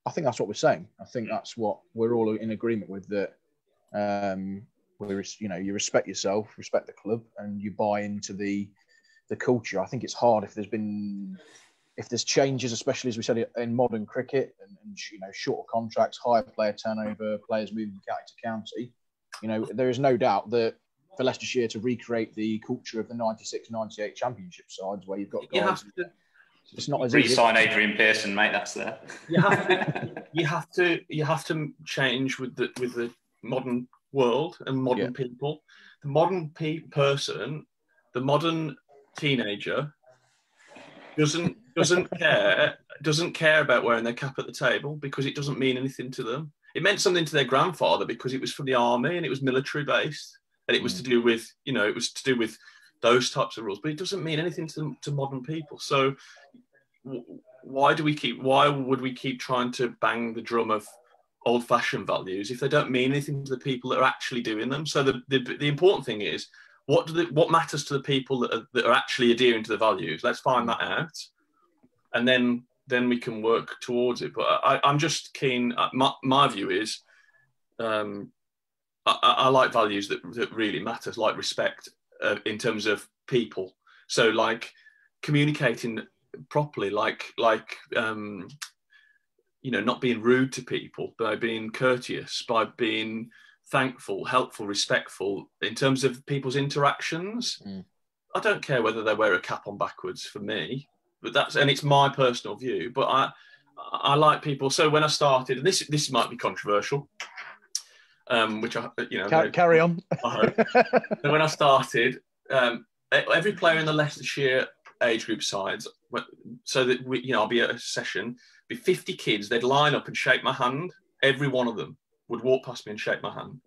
I think that's what we're saying. I think that's what we're all in agreement with. That. You respect yourself, respect the club, and you buy into the culture. I think it's hard if there's changes, especially as we said in modern cricket, and shorter contracts, higher player turnover, players moving from county to county. There is no doubt that for Leicestershire to recreate the culture of the 96-98 Championship sides, where you've got guys. It's not as easy. Re-sign Adrian Pearson, mate. That's there. You have to change with the modern world and modern people. The modern person, the modern teenager, doesn't care about wearing their cap at the table, because it doesn't mean anything to them. It meant something to their grandfather because it was from the army and it was military based, and it was to do with those types of rules. But it doesn't mean anything to modern people. So why would we keep trying to bang the drum of old-fashioned values if they don't mean anything to the people that are actually doing them? So the important thing is, what matters to the people that are actually adhering to the values. Let's find that out, and then we can work towards it. But I'm just keen. My view is, I like values that really matters, like respect in terms of people. So like communicating properly, like not being rude to people, by being courteous, by being thankful, helpful, respectful in terms of people's interactions. I don't care whether they wear a cap on backwards for me, but it's my personal view. But I like people. So when I started, and this might be controversial, which carry on. I hope. So when I started, every player in the Leicestershire age group sides, so that I'll be at a session, be 50 kids. They'd line up and shake my hand. Every one of them would walk past me and shake my hand,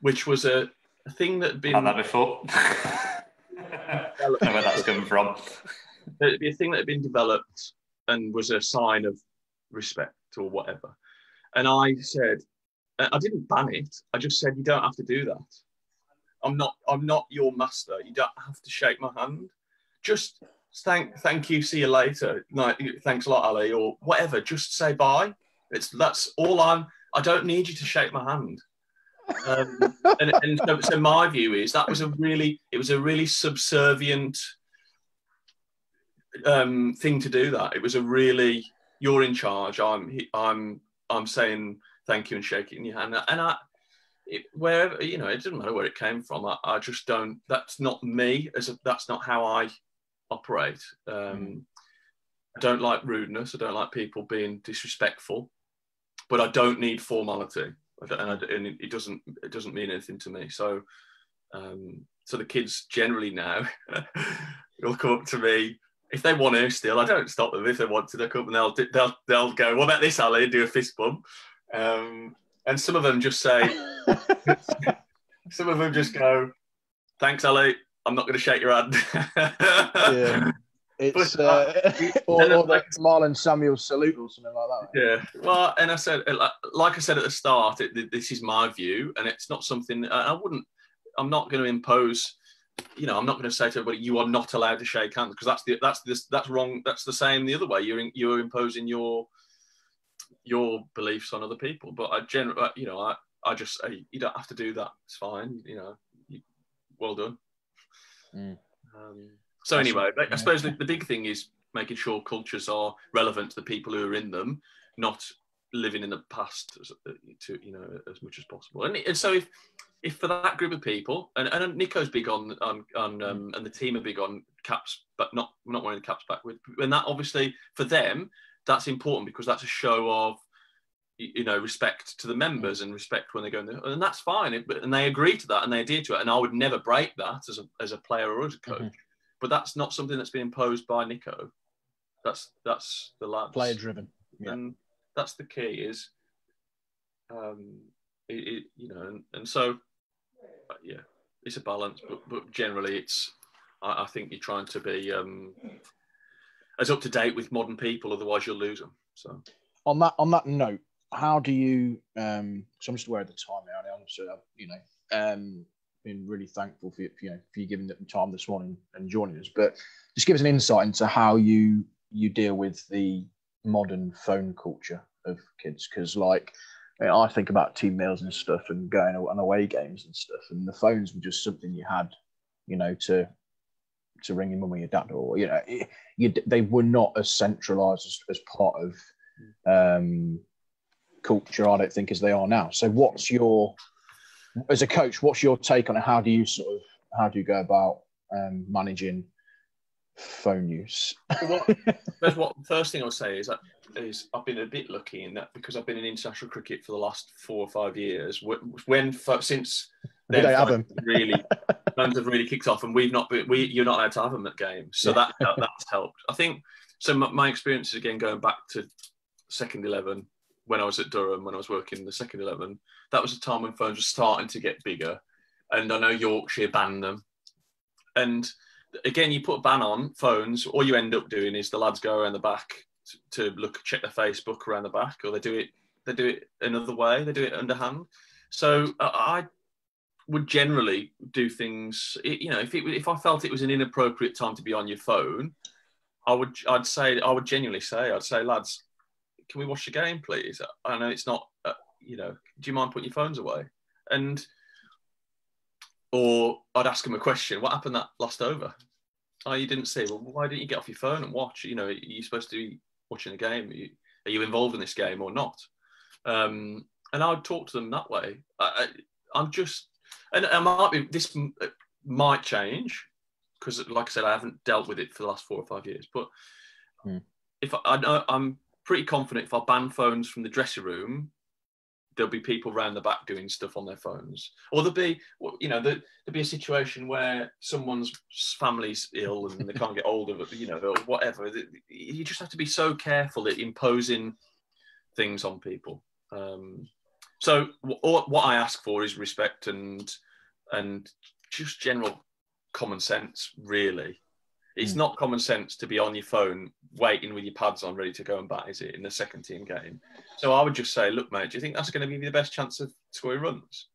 which was a thing that had been. Had that before. I don't know where that's coming from. It'd be a thing that had been developed and was a sign of respect or whatever. And I said, I didn't ban it. I just said, you don't have to do that. I'm not your master. You don't have to shake my hand. Just thank you. See you later. Like, thanks a lot, Ali, or whatever. Just say bye. That's all I don't need you to shake my hand. So my view is that was a really subservient thing to do. That it was a really, you're in charge. I'm saying thank you and shaking your hand. And wherever, it doesn't matter where it came from. I just don't. That's not me. That's not how I operate. I don't like rudeness. I don't like people being disrespectful. But I don't need formality, and it doesn't mean anything to me. So, so the kids generally now will come up to me if they want to. Still, I don't stop them. If they want to, they'll come and they'll go, "What about this, Ali?" And do a fist bump. And some of them just say, some of them just go, "Thanks, Ali. I'm not going to shake your hand." Yeah. It's or the Marlon Samuel salute or something like that. Yeah. Well, and I said, like I said at the start, this is my view, and it's not something I'm not going to impose. I'm not going to say to everybody, you are not allowed to shake hands, because that's wrong. That's the same the other way. You're imposing your beliefs on other people. But I just say, you don't have to do that. It's fine. Well done. So anyway, I suppose the big thing is making sure cultures are relevant to the people who are in them, not living in the past as much as possible. And so if for that group of people, and Nico's big on and the team are big on caps, but not wearing the caps backwards. And that obviously for them, that's important, because that's a show of respect to the members and respect when they go in there, and that's fine. And they agree to that and they adhere to it. And I would never break that as a player or as a coach. But that's not something that's been imposed by Nico. That's the lads. Player driven. Yeah. And that's the key is, and so, yeah, it's a balance. But generally, I think you're trying to be as up to date with modern people. Otherwise, you'll lose them. So on that note, how do you? So I'm just aware of the time now. Honestly, been really thankful for you giving the time this morning and joining us. But just give us an insight into how you deal with the modern phone culture of kids, because I think about team meals and stuff and going on away games and stuff, and the phones were just something you had, to ring your mum or your dad, or they were not as centralised as part of culture, I don't think, as they are now. So as a coach, what's your take on it? How do you go about managing phone use? First thing I'll say is I've been a bit lucky in that, because I've been in international cricket for the last 4 or 5 years. Since then, phones have really kicked off, and you're not allowed to have them at games. So that's helped. I think so. My experiences, again, going back to second 11. When I was at Durham, when I was working in the second 11, that was a time when phones were starting to get bigger. And I know Yorkshire banned them. And again, you put a ban on phones, all you end up doing is the lads go around the back to check their Facebook around the back, or they do it another way, they do it underhand. So I would generally do things, if I felt it was an inappropriate time to be on your phone, I'd say, lads, can we watch the game, please? I know it's not, do you mind putting your phones away? Or I'd ask them a question. What happened that last over? Oh, you didn't see. Well, why didn't you get off your phone and watch? Are you supposed to be watching the game? Are you involved in this game or not? And I'd talk to them that way. This might change, because, like I said, I haven't dealt with it for the last 4 or 5 years. But if I'm pretty confident, if I ban phones from the dressing room, there'll be people round the back doing stuff on their phones, or there'll be a situation where someone's family's ill and they can't get hold of it, or whatever. You just have to be so careful at imposing things on people. So what I ask for is respect and just general common sense, really. It's not common sense to be on your phone waiting with your pads on ready to go and bat, is it, in the second team game? So I would just say, look, mate, do you think that's going to give you the best chance of scoring runs?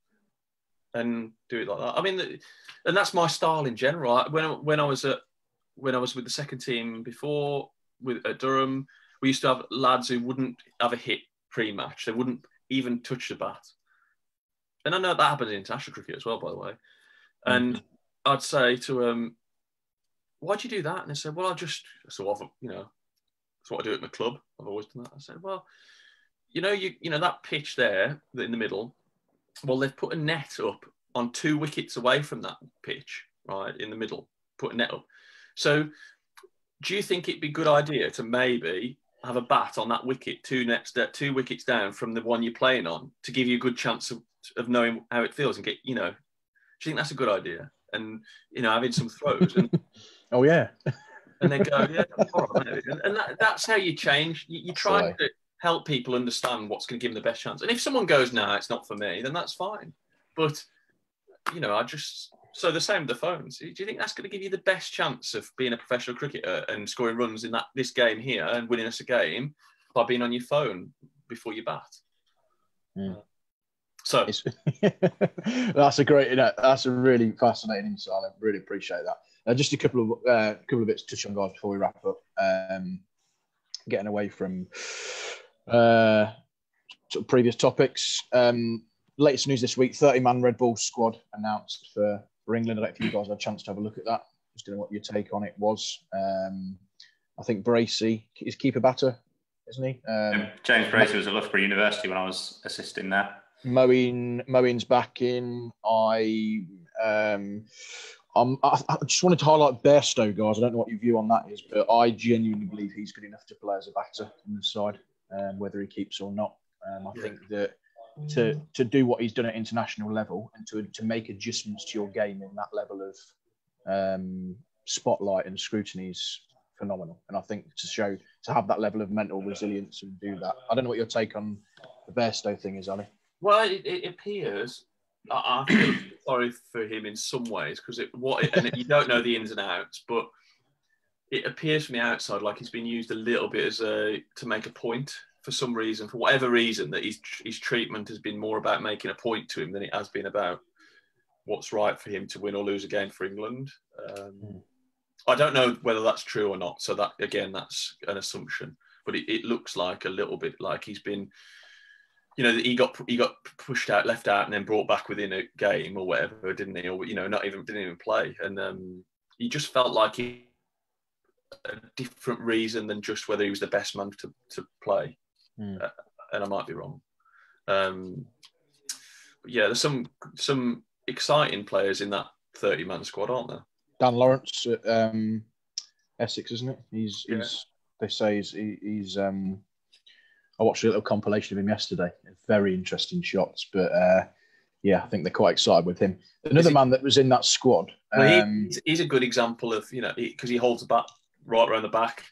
And do it like that. I mean, and that's my style in general. When I was with the second team before at Durham, we used to have lads who wouldn't have a hit pre-match. They wouldn't even touch the bat. And I know that happens in international cricket as well, by the way. And I'd say to them, why'd you do that? And they said, well, that's what I do at my club. I've always done that. I said, well, that pitch there in the middle, well, they've put a net up on 2 wickets away from that pitch, right, in the middle, put a net up. So do you think it'd be a good idea to maybe have a bat on that wicket, 2 wickets down from the one you're playing on, to give you a good chance of knowing how it feels and get, do you think that's a good idea? And, having some throws. And, oh, yeah. And they go, yeah, all right. And that's how you change. You try to help people understand what's going to give them the best chance. And if someone goes, nah, it's not for me, then that's fine. But, so the same with the phones. Do you think that's going to give you the best chance of being a professional cricketer and scoring runs in this game here and winning us a game by being on your phone before you bat? Mm. So that's a really fascinating insight. I really appreciate that. Just a couple of bits to touch on, guys, before we wrap up. Getting away from sort of previous topics. Latest news this week: 30-man Red Bull squad announced for England. I don't know if you guys had a chance to have a look at that. Just don't know what your take on it was. I think Bracey is keeper batter, isn't he? James Bracey was at Loughborough University when I was assisting there. Moeen's back in. I just wanted to highlight Bairstow, guys. I don't know what your view on that is, but I genuinely believe he's good enough to play as a batter on the side, whether he keeps or not. I think that to do what he's done at international level and to make adjustments to your game in that level of spotlight and scrutiny is phenomenal. And I think to have that level of mental resilience and do that. I don't know what your take on the Bairstow thing is, Ali. Well, it appears, I feel sorry for him in some ways because you don't know the ins and outs, but it appears from the outside like he's been used a little bit to make a point for some reason, for whatever reason, that his treatment has been more about making a point to him than it has been about what's right for him to win or lose a game for England. I don't know whether that's true or not. So that's an assumption, but it looks like a little bit like he's been. He got pushed out, left out, and then brought back within a game or whatever, didn't he? Or didn't even play, and he just felt like a different reason than just whether he was the best man to play. And I might be wrong. But yeah, there's some exciting players in that 30-man squad, aren't there? Dan Lawrence at Essex, isn't it? They say he's I watched a little compilation of him yesterday. Very interesting shots, but I think they're quite excited with him. Another man that was in that squad. Well, he's a good example of because he holds the bat right around the back.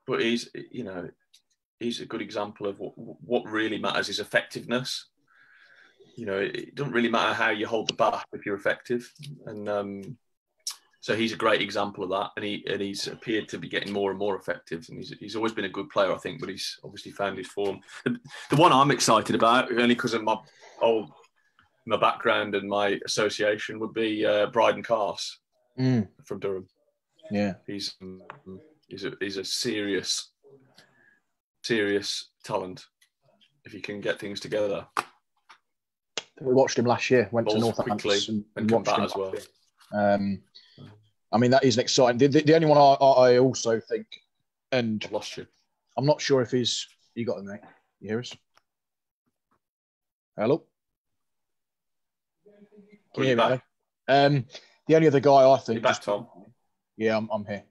But he's a good example of what really matters is effectiveness. It doesn't really matter how you hold the bat if you're effective, and so he's a great example of that, and he's appeared to be getting more and more effective, and he's always been a good player, I think, but he's obviously found his form. The one I'm excited about, only because of my background and my association, would be Bryden Carse from Durham. Yeah, he's a serious talent if he can get things together. We watched him last year. Went to Northampton and watched him as well. I mean, that is an exciting. The only one I also think, and I've lost you. I'm not sure if you got him, mate. You hear us? Hello? Can you hear me, Ali? The only other guy I think. You back, Tom? Yeah, I'm here.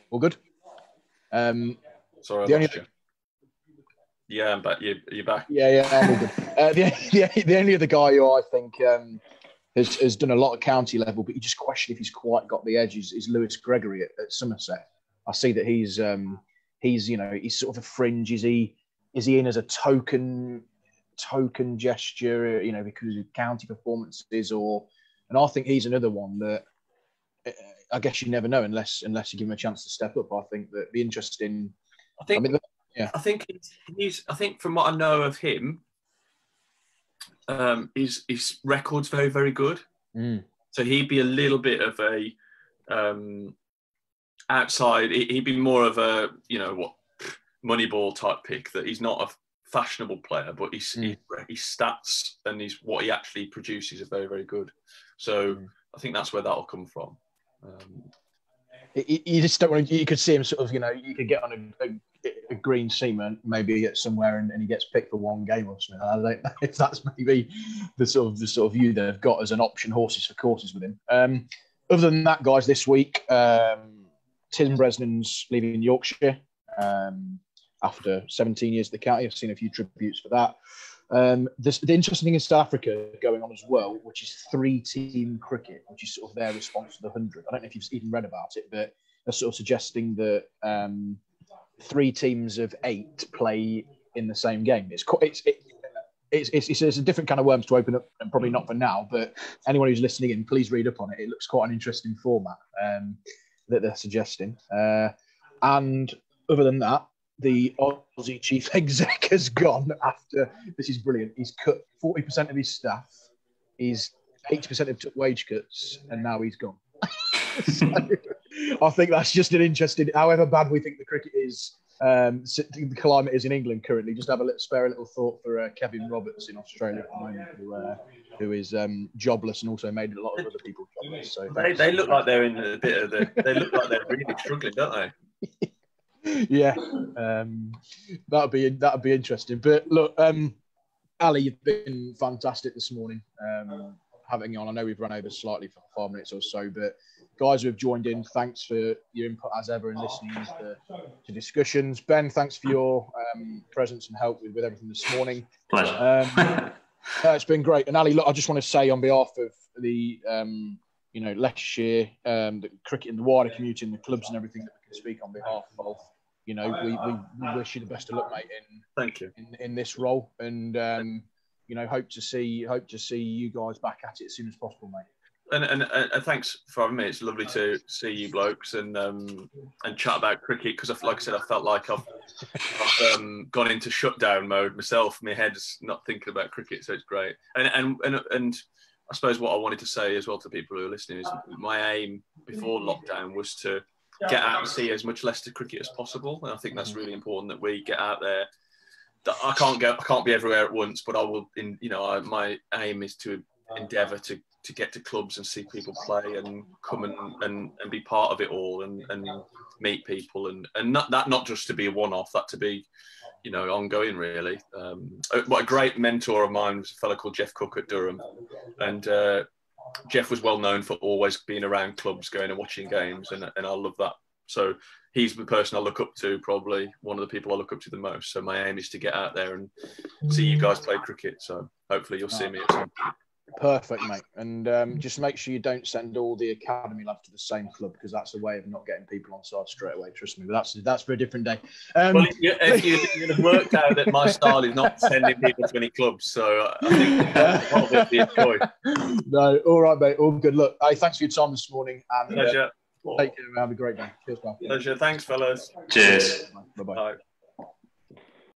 All good? Sorry, I lost you. Yeah, but you're back. Yeah, I'm all good. The only other guy who I think has done a lot of county level, but you just question if he's quite got the edge is Lewis Gregory at Somerset. I see that he's he's sort of a fringe. Is he in as a token gesture, because of county performances, and I think he's another one that I guess you never know unless you give him a chance to step up. I think that'd be interesting. I think from what I know of him, his record's very, very good. So he'd be a little bit of a outside. He'd be more of a Moneyball type pick. That he's not a fashionable player, but his stats and what he actually produces are very, very good. So I think that's where that'll come from. You just don't want to. You could see him sort of. You could get on a green seamer maybe at somewhere, and he gets picked for one game or something. I don't know if that's maybe the sort of view they've got as an option horses for courses with him. Other than that, guys, this week Tim Bresnan's leaving Yorkshire after 17 years at the county. I've seen a few tributes for that. The interesting thing in South Africa going on as well, which is 3-team cricket, which is sort of their response to the 100. I don't know if you've even read about it, but they're sort of suggesting that 3 teams of 8 play in the same game. It's a different kind of worms to open up, and probably not for now, but anyone who's listening in, please read up on it. It looks quite an interesting format that they're suggesting. And other than that, the Aussie chief exec has gone after, this is brilliant, he's cut 40% of his staff, he's 80% have took wage cuts, and now he's gone. So, I think that's just an interesting, however bad we think the cricket is, the climate is in England currently, just have a spare little thought for Kevin Roberts in Australia at the moment, who is jobless and also made a lot of other people jobless. So they look like they're in a bit of they look like they're really struggling, don't they? Yeah, that'd be interesting. But look, Ali, you've been fantastic this morning. Having you on, I know we've run over slightly for 5 minutes or so, but guys who have joined in, thanks for your input as ever and listening to discussions. Ben, thanks for your presence and help with everything this morning. Pleasure. It's been great. And Ali, look, I just want to say on behalf of the Leicestershire, the cricket and the wider community and the clubs and everything that we can speak on behalf of, we wish you the best of luck, mate. Thank you in this role, and hope to see you guys back at it as soon as possible, mate. And thanks for having me. It's lovely to see you blokes and chat about cricket, because like I said, I felt like I've gone into shutdown mode myself. My head's not thinking about cricket, so it's great. And I suppose what I wanted to say as well to people who are listening is my aim before lockdown was to get out and see as much Leicester cricket as possible, and I think that's really important that we get out there. That I can't be everywhere at once, but I will. My aim is to endeavour to get to clubs and see people play and come and be part of it all and meet people and not just to be a one-off, that to be ongoing really. What a great mentor of mine was a fellow called Jeff Cook at Durham, and Jeff was well known for always being around clubs, going and watching games, and I love that. So he's the person I look up to, probably one of the people I look up to the most. So my aim is to get out there and see you guys play cricket. So hopefully you'll see me at some point. Perfect, mate. And just make sure you don't send all the academy lads to the same club, because that's a way of not getting people on side straight away. Trust me, but that's for a different day. Well, if you'd have worked out that my style is not sending people to any clubs, so I think that's probably a choice. No, all right, mate. All good. Look, hey, thanks for your time this morning. And pleasure. Take care. Have a great day. Cheers, pal. Pleasure. Thanks, fellas. Cheers. Bye-bye. Bye.